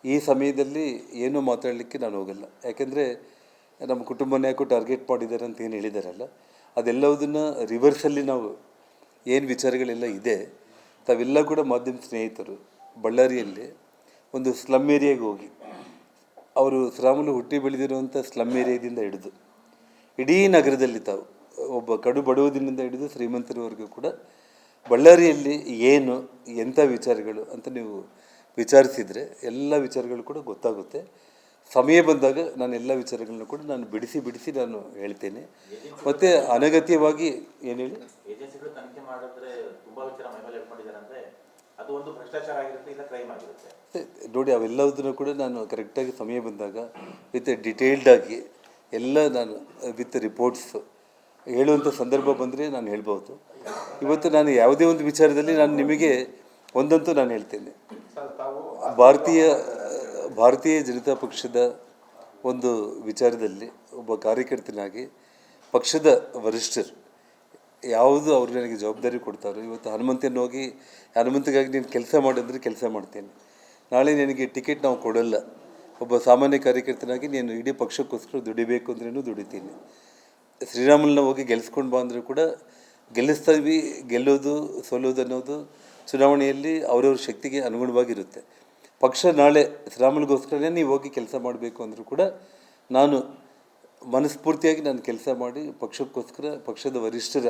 ಈ ಸಮಯದಲ್ಲಿ ಏನೂ ಮಾತಾಡಲಿಕ್ಕೆ ನಾನು ಹೋಗಲ್ಲ. ಯಾಕೆಂದರೆ ನಮ್ಮ ಕುಟುಂಬನ ಯಾಕೋ ಟಾರ್ಗೆಟ್ ಮಾಡಿದ್ದಾರೆ ಅಂತ ಏನು ಹೇಳಿದಾರಲ್ಲ, ಅದೆಲ್ಲವುದನ್ನು ರಿವರ್ಸಲ್ಲಿ ನಾವು ಏನು ವಿಚಾರಗಳೆಲ್ಲ ಇದೆ ತಾವೆಲ್ಲ ಕೂಡ ಮಾಧ್ಯಮ ಸ್ನೇಹಿತರು ಬಳ್ಳಾರಿಯಲ್ಲಿ ಒಂದು ಸ್ಲಮ್ ಏರಿಯಾಗೆ ಹೋಗಿ, ಅವರು ಶ್ರೀರಾಮುಲು ಹುಟ್ಟಿ ಬೆಳೆದಿರುವಂಥ ಸ್ಲಮ್ ಏರಿಯಾದಿಂದ ಹಿಡಿದು ಇಡೀ ನಗರದಲ್ಲಿ ತಾವು ಒಬ್ಬ ಕಡು ಬಡವದಿಂದ ಹಿಡಿದು ಶ್ರೀಮಂತರವರೆಗೂ ಕೂಡ ಬಳ್ಳಾರಿಯಲ್ಲಿ ಏನು ಎಂಥ ವಿಚಾರಗಳು ಅಂತ ನೀವು ವಿಚಾರಿಸಿದರೆ ಎಲ್ಲ ವಿಚಾರಗಳು ಕೂಡ ಗೊತ್ತಾಗುತ್ತೆ. ಸಮಯ ಬಂದಾಗ ನಾನು ಎಲ್ಲ ವಿಚಾರಗಳನ್ನ ಕೂಡ ನಾನು ಬಿಡಿಸಿ ನಾನು ಹೇಳ್ತೇನೆ. ಮತ್ತು ಅನಗತ್ಯವಾಗಿ ಏನು ಹೇಳಿ ಏಜೆನ್ಸಿಗಳು ತನಿಖೆ ಮಾಡಿದ್ರೆ ತುಂಬಾ ವಿಚಾರ ಮೈಮೇಲೆ ಇಟ್ಕೊಂಡಿದ್ದಾರೆ ಅಂದರೆ ಅದು ಒಂದು ಭ್ರಷ್ಟಾಚಾರ ಆಗಿರುತ್ತೆ, ಇಲ್ಲ ಕ್ರೈಮ್ ಆಗಿರುತ್ತೆ. ನೋಡಿ, ಅವೆಲ್ಲದನ್ನು ಕೂಡ ನಾನು ಕರೆಕ್ಟಾಗಿ ಸಮಯ ಬಂದಾಗ ವಿತ್ ಡಿಟೇಲ್ಡಾಗಿ ಎಲ್ಲ ನಾನು ವಿತ್ ರಿಪೋರ್ಟ್ಸ್ ಹೇಳುವಂಥ ಸಂದರ್ಭ ಬಂದರೆ ನಾನು ಹೇಳ್ಬೋದು. ಇವತ್ತು ನಾನು ಯಾವುದೇ ಒಂದು ವಿಚಾರದಲ್ಲಿ ನಾನು ನಿಮಗೆ ಒಂದಂತೂ ನಾನು ಹೇಳ್ತೇನೆ, ಭಾರತೀಯ ಜನತಾ ಪಕ್ಷದ ಒಂದು ವಿಚಾರದಲ್ಲಿ ಒಬ್ಬ ಕಾರ್ಯಕರ್ತನಾಗಿ ಪಕ್ಷದ ವರಿಷ್ಠರು ಯಾವುದು ಅವರು ನನಗೆ ಜವಾಬ್ದಾರಿ ಕೊಡ್ತಾರೋ, ಇವತ್ತು ಹನುಮಂತಿಗಾಗಿ ನೀನು ಕೆಲಸ ಮಾಡಿದ್ರೆ ಕೆಲಸ ಮಾಡ್ತೇನೆ. ನಾಳೆ ನಿನಗೆ ಟಿಕೆಟ್ ನಾವು ಕೊಡಲ್ಲ, ಒಬ್ಬ ಸಾಮಾನ್ಯ ಕಾರ್ಯಕರ್ತನಾಗಿ ನೀನು ಇಡೀ ಪಕ್ಷಕ್ಕೋಸ್ಕರ ದುಡಿಬೇಕು ಅಂದ್ರೂ ದುಡಿತೀನಿ. ಶ್ರೀರಾಮುಲನ್ನ ಹೋಗಿ ಗೆಲ್ಲಿಸ್ಕೊಂಡು ಬಾ ಅಂದರೂ ಕೂಡ ಗೆಲ್ಲಿಸ್ತೀವಿ. ಗೆಲ್ಲೋದು ಸೋಲೋದು ಅನ್ನೋದು ಚುನಾವಣೆಯಲ್ಲಿ ಅವರವ್ರ ಶಕ್ತಿಗೆ ಅನುಗುಣವಾಗಿರುತ್ತೆ. ಪಕ್ಷ ನಾಳೆ ಶ್ರೀರಾಮುಲಗೋಸ್ಕರನೇ ನೀವು ಹೋಗಿ ಕೆಲಸ ಮಾಡಬೇಕು ಅಂದರೂ ಕೂಡ ನಾನು ಮನಸ್ಫೂರ್ತಿಯಾಗಿ ನಾನು ಕೆಲಸ ಮಾಡಿ ಪಕ್ಷಕ್ಕೋಸ್ಕರ ಪಕ್ಷದ ವರಿಷ್ಠರ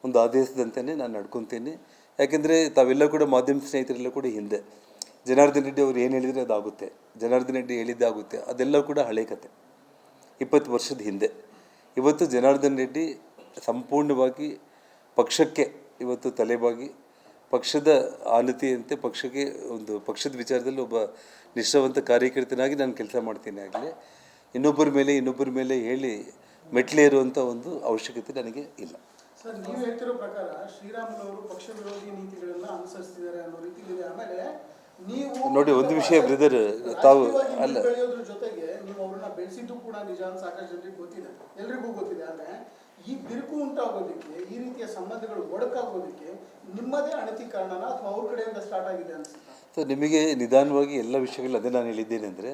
ಒಂದು ಆದೇಶದಂತೆಯೇ ನಾನು ನಡ್ಕೊತೀನಿ. ಯಾಕೆಂದರೆ ತಾವೆಲ್ಲ ಕೂಡ ಮಾಧ್ಯಮ ಸ್ನೇಹಿತರೆಲ್ಲ ಕೂಡ ಹಿಂದೆ ಜನಾರ್ದನ್ ರೆಡ್ಡಿ ಅವರು ಏನು ಹೇಳಿದರೆ ಅದಾಗುತ್ತೆ, ಜನಾರ್ದನ್ ರೆಡ್ಡಿ ಹೇಳಿದ್ದಾಗುತ್ತೆ, ಅದೆಲ್ಲ ಕೂಡ ಹಳೆ ಕತೆ, 20 ವರ್ಷದ ಹಿಂದೆ. ಇವತ್ತು ಜನಾರ್ದನ್ ರೆಡ್ಡಿ ಸಂಪೂರ್ಣವಾಗಿ ಪಕ್ಷಕ್ಕೆ ಇವತ್ತು ತಲೆಬಾಗಿ ಪಕ್ಷದ ಆನತಿಯಂತೆ ಪಕ್ಷಕ್ಕೆ ಒಂದು ಪಕ್ಷದ ವಿಚಾರದಲ್ಲಿ ಒಬ್ಬ ನಿಷ್ಠಾವಂತ ಕಾರ್ಯಕರ್ತನಾಗಿ ನಾನು ಕೆಲಸ ಮಾಡ್ತೀನಿ. ಆಗಲಿ ಇನ್ನೊಬ್ಬರ ಮೇಲೆ ಹೇಳಿ ಮೆಟ್ಲೇರುವಂಥ ಒಂದು ಅವಶ್ಯಕತೆ ನನಗೆ ಇಲ್ಲ. ಸರ್, ನೀವು ಹೇಳ್ತಿರೋ ಪ್ರಕಾರ ಶ್ರೀರಾಮುಲು ಅವರು ಪಕ್ಷ ವಿರೋಧಿ ನೀತಿಗಳನ್ನು ಅನುಸರಿಸ್ತಿದ್ದಾರೆ ಅನ್ನೋ ರೀತಿಯಲ್ಲಿ, ಆಮೇಲೆ ನೀವು ನೋಡಿ ಒಂದು ವಿಷಯ ಬ್ರದರ್, ತಾವು ಅಲ್ಲ ಬೆಳೆಯೋದ್ರ ಜೊತೆಗೆ ನೀವು ಅವ್ರನ್ನ ಬೆಳೆಸಿದ್ದು ಕೂಡ ನಿಜ ಅಂತ ಸಾಕಷ್ಟು ಜನರಿಗೆ ಗೊತ್ತಿದೆ, ಎಲ್ರಿಗೂ ಗೊತ್ತಿದೆ. ಆದರೆ ಈ ಬಿರುಕು ಉಂಟಾಗೋದಕ್ಕೆ, ಈ ರೀತಿಯ ಸಂಬಂಧಗಳು ಒಡಕಾಗೋದಕ್ಕೆ ನಿಮ್ಮದೇ ಅಣತಿ ಕಾರಣನ ಅಥವಾ ಅವ್ರ ಕಡೆಯಿಂದ ಸ್ಟಾರ್ಟ್ ಆಗಿದೆ ಅನಿಸುತ್ತಾ? ಸೊ ನಿಮಗೆ ನಿಧಾನವಾಗಿ ಎಲ್ಲ ವಿಷಯಗಳು ಅದೇ ನಾನು ಹೇಳಿದ್ದೇನೆ. ಅಂದರೆ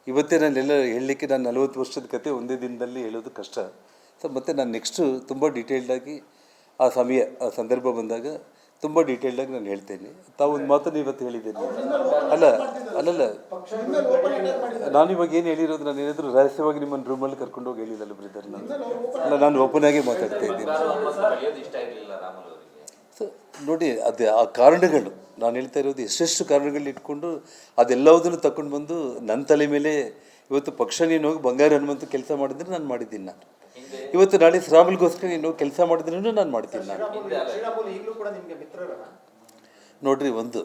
ಇವತ್ತೇ ನಾನೆಲ್ಲ ಹೇಳಲಿಕ್ಕೆ ನಾನು 40 ವರ್ಷದ ಕತೆ ಒಂದೇ ದಿನದಲ್ಲಿ ಹೇಳೋದು ಕಷ್ಟ. ಸೊ ಮತ್ತು ನಾನು ನೆಕ್ಸ್ಟು ತುಂಬ ಡೀಟೇಲ್ಡಾಗಿ ಆ ಸಂದರ್ಭ ಬಂದಾಗ ತುಂಬ ಡೀಟೇಲ್ಡಾಗಿ ನಾನು ಹೇಳ್ತೇನೆ. ತಾವು ಒಂದು ಮಾತನ್ನು ಇವತ್ತು ಹೇಳಿದ್ದೇನೆ. ಅಲ್ಲಲ್ಲ ನಾನು ಇವಾಗ ಏನು ಹೇಳಿರೋದು, ನಾನು ಏನಾದರೂ ರಹಸ್ಯವಾಗಿ ನಿಮ್ಮನ್ನು ರೂಮಲ್ಲಿ ಕರ್ಕೊಂಡು ಹೋಗಿ ಹೇಳಿಲ್ಲಲ್ಲ ಬ್ರದರ್. ನಾನು ಓಪನ್ ಆಗಿ ಮಾತಾಡ್ತಾ ಇದ್ದೀನಿ. ಸೊ ನೋಡಿ, ಅದು ಆ ಕಾರಣಗಳು ನಾನು ಹೇಳ್ತಾ ಇರೋದು, ಎಷ್ಟೆಷ್ಟು ಕಾರಣಗಳು ಇಟ್ಕೊಂಡು ಅದೆಲ್ಲದನ್ನು ತಗೊಂಡು ಬಂದು ನನ್ನ ತಲೆ ಮೇಲೆ ಇವತ್ತು ಪಕ್ಷ ನೀನು ಹೋಗಿ ಬಂಗಾರ ಹನುಮಂತ ಕೆಲಸ ಮಾಡಿದ್ರೆ ನಾನು ಮಾಡಿದ್ದೀನಿ. ನಾನು ಇವತ್ತು ನಾಳೆ ಶ್ರೀರಾಮುಲಗೋಸ್ಕರ ನೀನು ಕೆಲಸ ಮಾಡಿದ್ರೂ ನಾನು ಮಾಡ್ತೀನಿ. ನಾನು ನೋಡ್ರಿ, ಒಂದು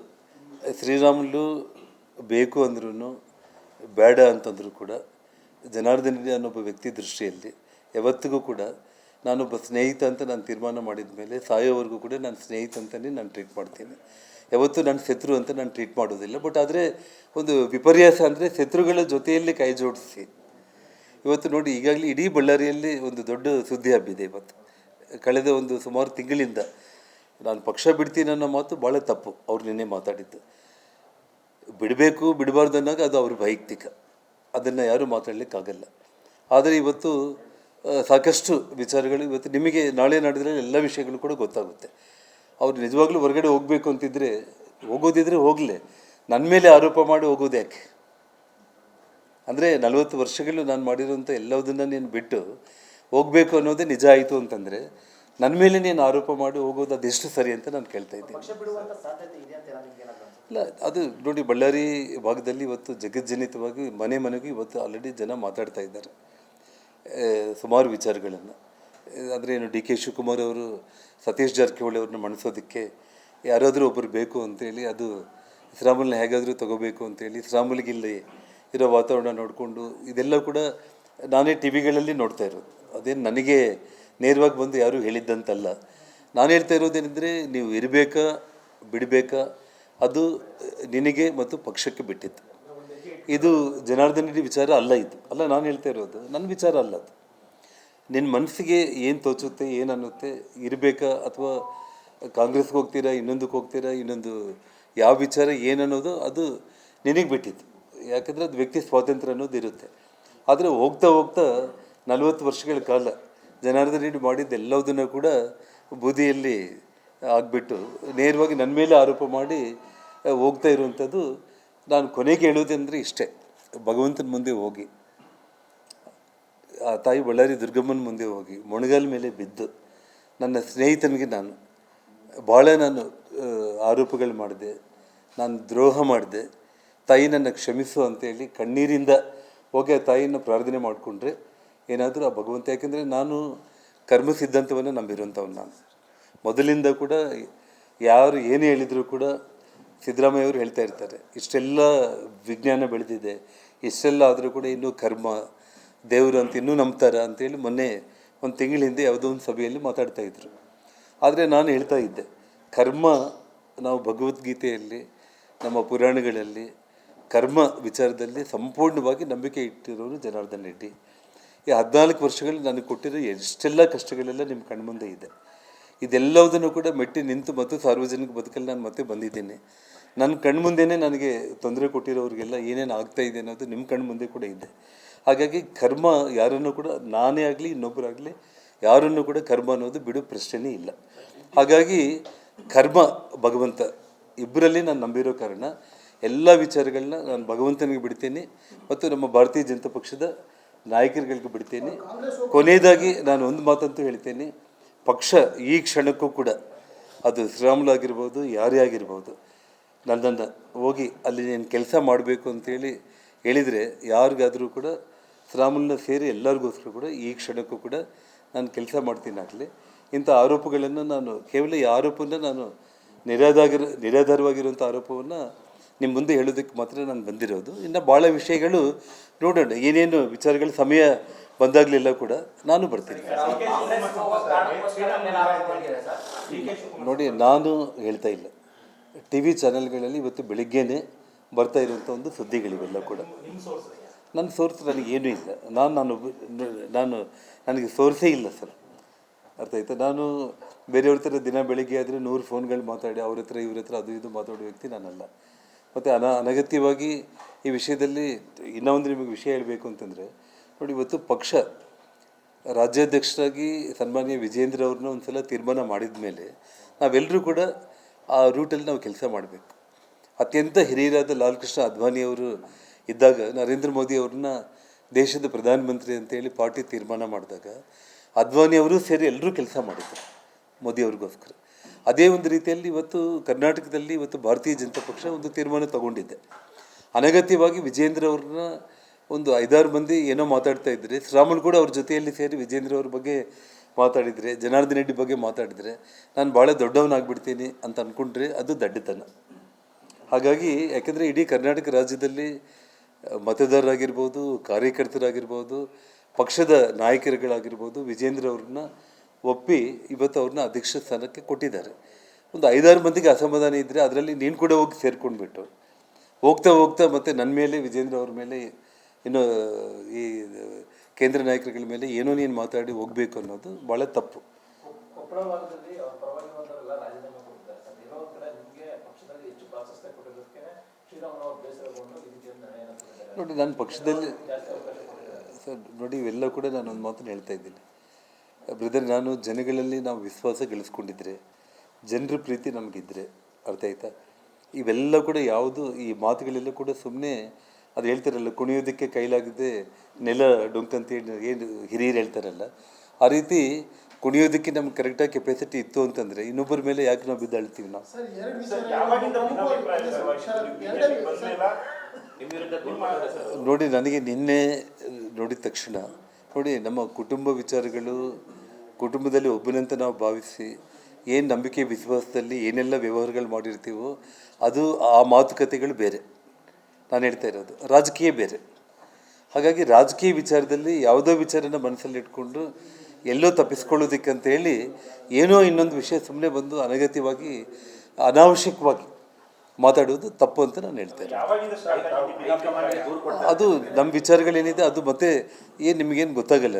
ಶ್ರೀರಾಮುಲು ಬೇಕು ಅಂದ್ರೂ ಬೇಡ ಅಂತಂದರೂ ಕೂಡ ಜನಾರ್ದನ್ ರೆಡ್ಡಿ ಅನ್ನೊಬ್ಬ ವ್ಯಕ್ತಿ ದೃಷ್ಟಿಯಲ್ಲಿ ಯಾವತ್ತಿಗೂ ಕೂಡ ನಾನೊಬ್ಬ ಸ್ನೇಹಿತ ಅಂತ ನಾನು ತೀರ್ಮಾನ ಮಾಡಿದ ಮೇಲೆ ಸಾಯೋವರೆಗೂ ಕೂಡ ನಾನು ಸ್ನೇಹಿತ ಅಂತಲೇ ನಾನು ಟ್ರೀಟ್ ಮಾಡ್ತೀನಿ. ಯಾವತ್ತೂ ನಾನು ಶತ್ರು ಅಂತ ನಾನು ಟ್ರೀಟ್ ಮಾಡೋದಿಲ್ಲ. ಬಟ್ ಆದರೆ ಒಂದು ವಿಪರ್ಯಾಸ ಅಂದರೆ ಶತ್ರುಗಳ ಜೊತೆಯಲ್ಲಿ ಕೈ ಜೋಡಿಸಿ ಇವತ್ತು ನೋಡಿ, ಈಗಾಗಲೇ ಇಡೀ ಬಳ್ಳಾರಿಯಲ್ಲಿ ಒಂದು ದೊಡ್ಡ ಸುದ್ದಿ ಹಬ್ಬಿದೆ. ಇವತ್ತು ಕಳೆದ ಒಂದು ಸುಮಾರು ತಿಂಗಳಿಂದ ನಾನು ಪಕ್ಷ ಬಿಡ್ತೀನಿ ಅನ್ನೋ ಮಾತು ಭಾಳ ತಪ್ಪು. ಅವ್ರು ನಿನ್ನೆ ಮಾತಾಡಿದ್ದು ಬಿಡಬೇಕು ಬಿಡಬಾರ್ದು ಅನ್ನೋದು ಅದು ಅವ್ರ ವೈಯಕ್ತಿಕ, ಅದನ್ನು ಯಾರೂ ಮಾತಾಡಲಿಕ್ಕಾಗಲ್ಲ. ಆದರೆ ಇವತ್ತು ಸಾಕಷ್ಟು ವಿಚಾರಗಳು ಇವತ್ತು ನಿಮಗೆ ನಾಳೆ ನಾಡಿದ್ರಲ್ಲಿ ಎಲ್ಲ ವಿಷಯಗಳು ಕೂಡ ಗೊತ್ತಾಗುತ್ತೆ. ಅವ್ರು ನಿಜವಾಗ್ಲೂ ಹೊರಗಡೆ ಹೋಗಬೇಕು ಅಂತಿದ್ರೆ ಹೋಗೋದಿದ್ರೆ ಹೋಗಲಿ, ನನ್ನ ಮೇಲೆ ಆರೋಪ ಮಾಡಿ ಹೋಗೋದು ಯಾಕೆ? ಅಂದರೆ 40 ವರ್ಷಗಳು ನಾನು ಮಾಡಿರೋಂಥ ಎಲ್ಲದನ್ನು ನೀನು ಬಿಟ್ಟು ಹೋಗಬೇಕು ಅನ್ನೋದೇ ನಿಜ ಆಯಿತು ಅಂತಂದರೆ ನನ್ನ ಮೇಲೆ ನೀನು ಆರೋಪ ಮಾಡಿ ಹೋಗೋದು ಅದೆಷ್ಟು ಸರಿ ಅಂತ ನಾನು ಕೇಳ್ತಾ ಇದ್ದೀನಿ. ಇಲ್ಲ, ಅದು ನೋಡಿ, ಬಳ್ಳಾರಿ ಭಾಗದಲ್ಲಿ ಇವತ್ತು ಜಗಜ್ಜನಿತವಾಗಿ ಮನೆಗೆ ಇವತ್ತು ಆಲ್ರೆಡಿ ಜನ ಮಾತಾಡ್ತಾ ಇದ್ದಾರೆ ಸುಮಾರು ವಿಚಾರಗಳನ್ನು. ಅಂದರೆ ಏನು ಡಿ ಕೆ ಶಿವಕುಮಾರ್ ಅವರು ಸತೀಶ್ ಜಾರಕಿಹೊಳಿ ಅವ್ರನ್ನ ಮಣಿಸೋದಕ್ಕೆ ಯಾರಾದರೂ ಒಬ್ಬರು ಬೇಕು ಅಂತೇಳಿ, ಅದು ಶ್ರೀರಾಮುಲನ್ನ ಹೇಗಾದರೂ ತೊಗೋಬೇಕು ಅಂತೇಳಿ ಶ್ರೀರಾಮುಲಿಗೆ ಇಲ್ಲಿ ಇರೋ ವಾತಾವರಣ ನೋಡಿಕೊಂಡು ಇದೆಲ್ಲ ಕೂಡ ನಾನೇ ಟಿ ವಿಗಳಲ್ಲಿ ನೋಡ್ತಾ ಇರೋದು. ಅದೇನು ನನಗೆ ನೇರವಾಗಿ ಬಂದು ಯಾರೂ ಹೇಳಿದ್ದಂತಲ್ಲ. ನಾನು ಹೇಳ್ತಾ ಇರೋದೇನೆಂದರೆ, ನೀವು ಇರಬೇಕಾ ಬಿಡಬೇಕಾ ಅದು ನಿನಗೆ ಮತ್ತು ಪಕ್ಷಕ್ಕೆ ಬಿಟ್ಟಿತ್ತು. ಇದು ಜನಾರ್ದನ್ ರೆಡ್ಡಿ ವಿಚಾರ ಅಲ್ಲ. ಇದು ಅಲ್ಲ, ನಾನು ಹೇಳ್ತಾ ಇರೋದು ನನ್ನ ವಿಚಾರ ಅಲ್ಲ. ಅದು ನಿನ್ನ ಮನಸ್ಸಿಗೆ ಏನು ತೋಚುತ್ತೆ, ಏನು ಅನ್ನುತ್ತೆ, ಇರಬೇಕಾ ಅಥವಾ ಕಾಂಗ್ರೆಸ್ಗೆ ಹೋಗ್ತೀರಾ, ಇನ್ನೊಂದಕ್ಕೆ ಹೋಗ್ತೀರಾ, ಇನ್ನೊಂದು ಯಾವ ವಿಚಾರ ಏನನ್ನೋದು ಅದು ನಿನಗೆ ಬಿಟ್ಟಿತ್ತು. ಯಾಕಂದರೆ ಅದು ವ್ಯಕ್ತಿ ಸ್ವಾತಂತ್ರ್ಯ ಅನ್ನೋದು ಇರುತ್ತೆ. ಆದರೆ ಹೋಗ್ತಾ 40 ವರ್ಷಗಳ ಕಾಲ ಜನಾರ್ದನ್ ರೆಡ್ಡಿ ಮಾಡಿದ್ದೆಲ್ಲದನ್ನು ಕೂಡ ಬೂದಿಯಲ್ಲಿ ಆಗಿಬಿಟ್ಟು ನೇರವಾಗಿ ನನ್ನ ಮೇಲೆ ಆರೋಪ ಮಾಡಿ ಹೋಗ್ತಾ ಇರುವಂಥದ್ದು. ನಾನು ಕೊನೆಗೆ ಹೇಳೋದಂದರೆ ಇಷ್ಟೇ, ಭಗವಂತನ ಮುಂದೆ ಹೋಗಿ, ಆ ತಾಯಿ ಬಳ್ಳಾರಿ ದುರ್ಗಮ್ಮನ ಮುಂದೆ ಹೋಗಿ ಮೊಣಗಾಲ ಮೇಲೆ ಬಿದ್ದು ನನ್ನ ಸ್ನೇಹಿತನಿಗೆ ನಾನು ಭಾಳ ಆರೋಪಗಳು ಮಾಡಿದೆ. ನಾನು ದ್ರೋಹ ಮಾಡಿದೆ, ತಾಯಿ ನನ್ನ ಕ್ಷಮಿಸು ಅಂತೇಳಿ ಕಣ್ಣೀರಿಂದ ಹೋಗಿ ಆ ತಾಯಿಯನ್ನು ಪ್ರಾರ್ಥನೆ ಮಾಡಿಕೊಂಡ್ರೆ ಏನಾದರೂ ಆ ಭಗವಂತ, ಯಾಕೆಂದರೆ ನಾನು ಕರ್ಮ ಸಿದ್ಧಾಂತವನ್ನು ನಂಬಿರುವಂಥವ್ನು. ನಾನು ಮೊದಲಿಂದ ಕೂಡ ಯಾರು ಏನೇ ಹೇಳಿದರೂ ಕೂಡ ಸಿದ್ದರಾಮಯ್ಯವರು ಹೇಳ್ತಾ ಇರ್ತಾರೆ, ಇಷ್ಟೆಲ್ಲ ವಿಜ್ಞಾನ ಬೆಳೆದಿದೆ, ಇಷ್ಟೆಲ್ಲ ಆದರೂ ಕೂಡ ಇನ್ನೂ ಕರ್ಮ ದೇವರು ಅಂತ ಇನ್ನೂ ನಂಬ್ತಾರ ಅಂತೇಳಿ ಮೊನ್ನೆ ಒಂದು ತಿಂಗಳ ಹಿಂದೆ ಯಾವುದೋ ಒಂದು ಸಭೆಯಲ್ಲಿ ಮಾತಾಡ್ತಾಯಿದ್ರು. ಆದರೆ ನಾನು ಹೇಳ್ತಾ ಇದ್ದೆ, ಕರ್ಮ ನಾವು ಭಗವದ್ಗೀತೆಯಲ್ಲಿ ನಮ್ಮ ಪುರಾಣಗಳಲ್ಲಿ ಕರ್ಮ ವಿಚಾರದಲ್ಲಿ ಸಂಪೂರ್ಣವಾಗಿ ನಂಬಿಕೆ ಇಟ್ಟಿರೋರು ಜನಾರ್ದನ್ ರೆಡ್ಡಿ. ಈ 14 ವರ್ಷಗಳು ನನಗೆ ಕೊಟ್ಟಿರೋ ಎಷ್ಟೆಲ್ಲ ಕಷ್ಟಗಳೆಲ್ಲ ನಿಮ್ಮ ಕಣ್ಮುಂದೆ ಇದೆ. ಇದೆಲ್ಲವುದನ್ನು ಕೂಡ ಮೆಟ್ಟಿ ನಿಂತು ಮತ್ತು ಸಾರ್ವಜನಿಕ ಬದುಕಲ್ಲಿ ನಾನು ಮತ್ತೆ ಬಂದಿದ್ದೀನಿ. ನನ್ನ ಕಣ್ಮುಂದೆನೇ ನನಗೆ ತೊಂದರೆ ಕೊಟ್ಟಿರೋರಿಗೆಲ್ಲ ಏನೇನು ಆಗ್ತಾಯಿದೆ ಅನ್ನೋದು ನಿಮ್ಮ ಕಣ್ಮುಂದೆ ಕೂಡ ಇದೆ. ಹಾಗಾಗಿ ಕರ್ಮ ಯಾರನ್ನು ಕೂಡ, ನಾನೇ ಆಗಲಿ ಇನ್ನೊಬ್ಬರಾಗಲಿ ಯಾರನ್ನು ಕೂಡ ಕರ್ಮ ಅನ್ನೋದು ಬಿಡೋ ಪ್ರಶ್ನೆನೇ ಇಲ್ಲ. ಹಾಗಾಗಿ ಕರ್ಮ ಭಗವಂತ ಇಬ್ಬರಲ್ಲಿ ನಾನು ನಂಬಿರೋ ಕಾರಣ ಎಲ್ಲ ವಿಚಾರಗಳನ್ನ ನಾನು ಭಗವಂತನಿಗೆ ಬಿಡ್ತೀನಿ ಮತ್ತು ನಮ್ಮ ಭಾರತೀಯ ಜನತಾ ಪಕ್ಷದ ನಾಯಕರುಗಳಿಗೆ ಬಿಡ್ತೀನಿ. ಕೊನೆಯದಾಗಿ ನಾನು ಒಂದು ಮಾತಂತೂ ಹೇಳ್ತೇನೆ, ಪಕ್ಷ ಈ ಕ್ಷಣಕ್ಕೂ ಕೂಡ ಅದು ಶ್ರೀರಾಮುಲು ಆಗಿರ್ಬೋದು, ಯಾರೇ ಆಗಿರ್ಬೋದು, ನನ್ನನ್ನು ಹೋಗಿ ಅಲ್ಲಿ ನೀನು ಕೆಲಸ ಮಾಡಬೇಕು ಅಂತೇಳಿ ಹೇಳಿದರೆ ಯಾರಿಗಾದರೂ ಕೂಡ ಶ್ರೀರಾಮುಲನ್ನ ಸೇರಿ ಎಲ್ಲರಿಗೋಸ್ಕರ ಕೂಡ ಈ ಕ್ಷಣಕ್ಕೂ ಕೂಡ ನಾನು ಕೆಲಸ ಮಾಡ್ತೀನಾಗಲಿ. ಇಂಥ ಆರೋಪಗಳನ್ನು ನಾನು ಕೇವಲ ಈ ಆರೋಪವನ್ನು ನಾನು ನಿರಾಧಾರವಾಗಿರುವಂಥ ಆರೋಪವನ್ನು ನಿಮ್ಮ ಮುಂದೆ ಹೇಳೋದಕ್ಕೆ ಮಾತ್ರ ನಾನು ಬಂದಿರೋದು. ಇನ್ನು ಭಾಳ ವಿಷಯಗಳು ನೋಡೋಣ, ಏನೇನು ವಿಚಾರಗಳು ಸಮಯ ಬಂದಾಗಲೆಲ್ಲ ಕೂಡ ನಾನು ಬರ್ತೀನಿ. ನೋಡಿ, ನಾನು ಹೇಳ್ತಾ ಇಲ್ಲ, ಟಿ ವಿ ಚಾನೆಲ್ಗಳಲ್ಲಿ ಇವತ್ತು ಬೆಳಿಗ್ಗೆನೇ ಬರ್ತಾ ಇರುವಂಥ ಒಂದು ಸುದ್ದಿಗಳಿವೆಲ್ಲ ಕೂಡ. ನನ್ನ ಸೋರ್ಸ್ ನನಗೇನೂ ಇಲ್ಲ, ನನಗೆ ಸೋರ್ಸೇ ಇಲ್ಲ ಸರ್, ಅರ್ಥ ಆಯ್ತಾ? ನಾನು ಬೇರೆಯವ್ರ ಥರ ದಿನ ಬೆಳಿಗ್ಗೆ ಆದರೆ 100 ಫೋನ್ಗಳು ಮಾತಾಡಿ ಅವ್ರ ಹತ್ರ ಇವ್ರ ಹತ್ರ ಅದು ಇದು ಮಾತಾಡೋ ವ್ಯಕ್ತಿ ನಾನಲ್ಲ. ಮತ್ತು ಅನಗತ್ಯವಾಗಿ ಈ ವಿಷಯದಲ್ಲಿ ಇನ್ನೊಂದು ನಿಮಗೆ ವಿಷಯ ಹೇಳಬೇಕು ಅಂತಂದರೆ, ನೋಡಿ, ಇವತ್ತು ಪಕ್ಷ ರಾಜ್ಯಾಧ್ಯಕ್ಷರಾಗಿ ಸನ್ಮಾನ್ಯ ವಿಜೇಂದ್ರ ಅವ್ರನ್ನ ಒಂದು ಸಲ ತೀರ್ಮಾನ ಮಾಡಿದ ಮೇಲೆ ನಾವೆಲ್ಲರೂ ಕೂಡ ಆ ರೂಟಲ್ಲಿ ನಾವು ಕೆಲಸ ಮಾಡಬೇಕು. ಅತ್ಯಂತ ಹಿರಿಯರಾದ ಲಾಲ್ ಕೃಷ್ಣ ಅದ್ವಾನಿಯವರು ಇದ್ದಾಗ ನರೇಂದ್ರ ಮೋದಿ ಅವ್ರನ್ನ ದೇಶದ ಪ್ರಧಾನಮಂತ್ರಿ ಅಂತೇಳಿ ಪಾರ್ಟಿ ತೀರ್ಮಾನ ಮಾಡಿದಾಗ ಅದ್ವಾನಿಯವರು ಸೇರಿ ಎಲ್ಲರೂ ಕೆಲಸ ಮಾಡಿದ್ರು ಮೋದಿಯವ್ರಿಗೋಸ್ಕರ. ಅದೇ ಒಂದು ರೀತಿಯಲ್ಲಿ ಇವತ್ತು ಕರ್ನಾಟಕದಲ್ಲಿ ಇವತ್ತು ಭಾರತೀಯ ಜನತಾ ಪಕ್ಷ ಒಂದು ತೀರ್ಮಾನ ತಗೊಂಡಿದೆ. ಅನಗತ್ಯವಾಗಿ ವಿಜೇಂದ್ರ ಅವ್ರನ್ನ ಒಂದು 5-6 ಮಂದಿ ಏನೋ ಮಾತಾಡ್ತಾ ಇದ್ದರೆ, ಶ್ರೀರಾಮುಲು ಕೂಡ ಅವ್ರ ಜೊತೆಯಲ್ಲಿ ಸೇರಿ ವಿಜೇಂದ್ರ ಅವ್ರ ಬಗ್ಗೆ ಮಾತಾಡಿದರೆ, ಜನಾರ್ದನ್ ರೆಡ್ಡಿ ಬಗ್ಗೆ ಮಾತಾಡಿದರೆ ನಾನು ಭಾಳ ದೊಡ್ಡವನಾಗ್ಬಿಡ್ತೀನಿ ಅಂತ ಅಂದ್ಕೊಂಡ್ರೆ ಅದು ದಡ್ಡತನ. ಹಾಗಾಗಿ ಯಾಕೆಂದರೆ ಇಡೀ ಕರ್ನಾಟಕ ರಾಜ್ಯದಲ್ಲಿ ಮತದಾರರಾಗಿರ್ಬೋದು, ಕಾರ್ಯಕರ್ತರಾಗಿರ್ಬೋದು, ಪಕ್ಷದ ನಾಯಕರುಗಳಾಗಿರ್ಬೋದು ವಿಜೇಂದ್ರ ಅವ್ರನ್ನ ಒಪ್ಪಿ ಇವತ್ತು ಅವ್ರನ್ನ ಅಧ್ಯಕ್ಷ ಸ್ಥಾನಕ್ಕೆ ಕೊಟ್ಟಿದ್ದಾರೆ. ಒಂದು 5-6 ಮಂದಿಗೆ ಅಸಮಾಧಾನ ಇದ್ದರೆ ಅದರಲ್ಲಿ ನೀನು ಕೂಡ ಹೋಗಿ ಸೇರ್ಕೊಂಡ್ಬಿಟ್ಟು ಹೋಗ್ತಾ ಮತ್ತು ನನ್ನ ಮೇಲೆ, ವಿಜೇಂದ್ರ ಅವ್ರ ಮೇಲೆ, ಇನ್ನು ಈ ಕೇಂದ್ರ ನಾಯಕರುಗಳ ಮೇಲೆ ಏನೋ ನೀನು ಮಾತಾಡಿ ಹೋಗಬೇಕು ಅನ್ನೋದು ಭಾಳ ತಪ್ಪು. ನೋಡಿ, ನನ್ನ ಪಕ್ಷದಲ್ಲಿ ಸರ್, ನೋಡಿ, ಇವೆಲ್ಲ ಕೂಡ ನಾನು ಒಂದು ಮಾತನ್ನು ಹೇಳ್ತಾ ಇದ್ದೀನಿ ಬ್ರದರ್. ನಾನು ಜನಗಳಲ್ಲಿ ನಾವು ವಿಶ್ವಾಸ ಗಳಿಸ್ಕೊಂಡಿದ್ರೆ, ಜನರ ಪ್ರೀತಿ ನಮಗಿದ್ರೆ, ಅರ್ಥ ಆಯ್ತಾ? ಇವೆಲ್ಲ ಕೂಡ ಯಾವುದು, ಈ ಮಾತುಗಳೆಲ್ಲ ಕೂಡ ಸುಮ್ಮನೆ ಅದು ಹೇಳ್ತಾರಲ್ಲ, ಕುಣಿಯೋದಕ್ಕೆ ಕೈಲಾಗದೆ ನೆಲ ಡೊಂಕಂತೇಳಿ ಏನು ಹಿರಿಯರು ಹೇಳ್ತಾರಲ್ಲ, ಆ ರೀತಿ ಕುಣಿಯೋದಕ್ಕೆ ನಮ್ಗೆ ಕರೆಕ್ಟಾಗಿ ಕೆಪಾಸಿಟಿ ಇತ್ತು ಅಂತಂದರೆ ಇನ್ನೊಬ್ಬರ ಮೇಲೆ ಯಾಕೆ ನಾವು ಬಿದ್ದಾಳ್ತೀವಿ? ನಾವು ನೋಡಿ, ನನಗೆ ನಿನ್ನೆ ನೋಡಿದ ತಕ್ಷಣ ನೋಡಿ, ನಮ್ಮ ಕುಟುಂಬ ವಿಚಾರಗಳು, ಕುಟುಂಬದಲ್ಲಿ ಒಬ್ಬನಂತ ನಾವು ಭಾವಿಸಿ ಏನು ನಂಬಿಕೆ ವಿಶ್ವಾಸದಲ್ಲಿ ಏನೆಲ್ಲ ವ್ಯವಹಾರಗಳು ಮಾಡಿರ್ತೀವೋ ಅದು ಆ ಮಾತುಕತೆಗಳು ಬೇರೆ. ನಾನು ಹೇಳ್ತಾ ಇರೋದು ರಾಜಕೀಯ ಬೇರೆ. ಹಾಗಾಗಿ ರಾಜಕೀಯ ವಿಚಾರದಲ್ಲಿ ಯಾವುದೋ ವಿಚಾರನ ಮನಸ್ಸಲ್ಲಿ ಇಟ್ಕೊಂಡು ಎಲ್ಲೋ ತಪ್ಪಿಸ್ಕೊಳ್ಳೋದಕ್ಕಂತೇಳಿ ಏನೋ ಇನ್ನೊಂದು ವಿಷಯ ಸುಮ್ಮನೆ ಬಂದು ಅನಗತ್ಯವಾಗಿ ಅನಾವಶ್ಯಕವಾಗಿ ಮಾತಾಡೋದು ತಪ್ಪು ಅಂತ ನಾನು ಹೇಳ್ತೇನೆ. ಅದು ನಮ್ಮ ವಿಚಾರಗಳೇನಿದೆ ಅದು ಮತ್ತೆ ಏನು ನಿಮಗೇನು ಗೊತ್ತಾಗಲ್ಲ,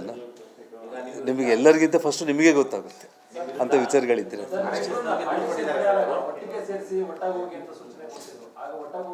ನಿಮಗೆ ಎಲ್ಲರಿಗಿಂತ ಫಸ್ಟು ನಿಮಗೆ ಗೊತ್ತಾಗುತ್ತೆ ಅಂಥ ವಿಚಾರಗಳಿದ್ದರೆ.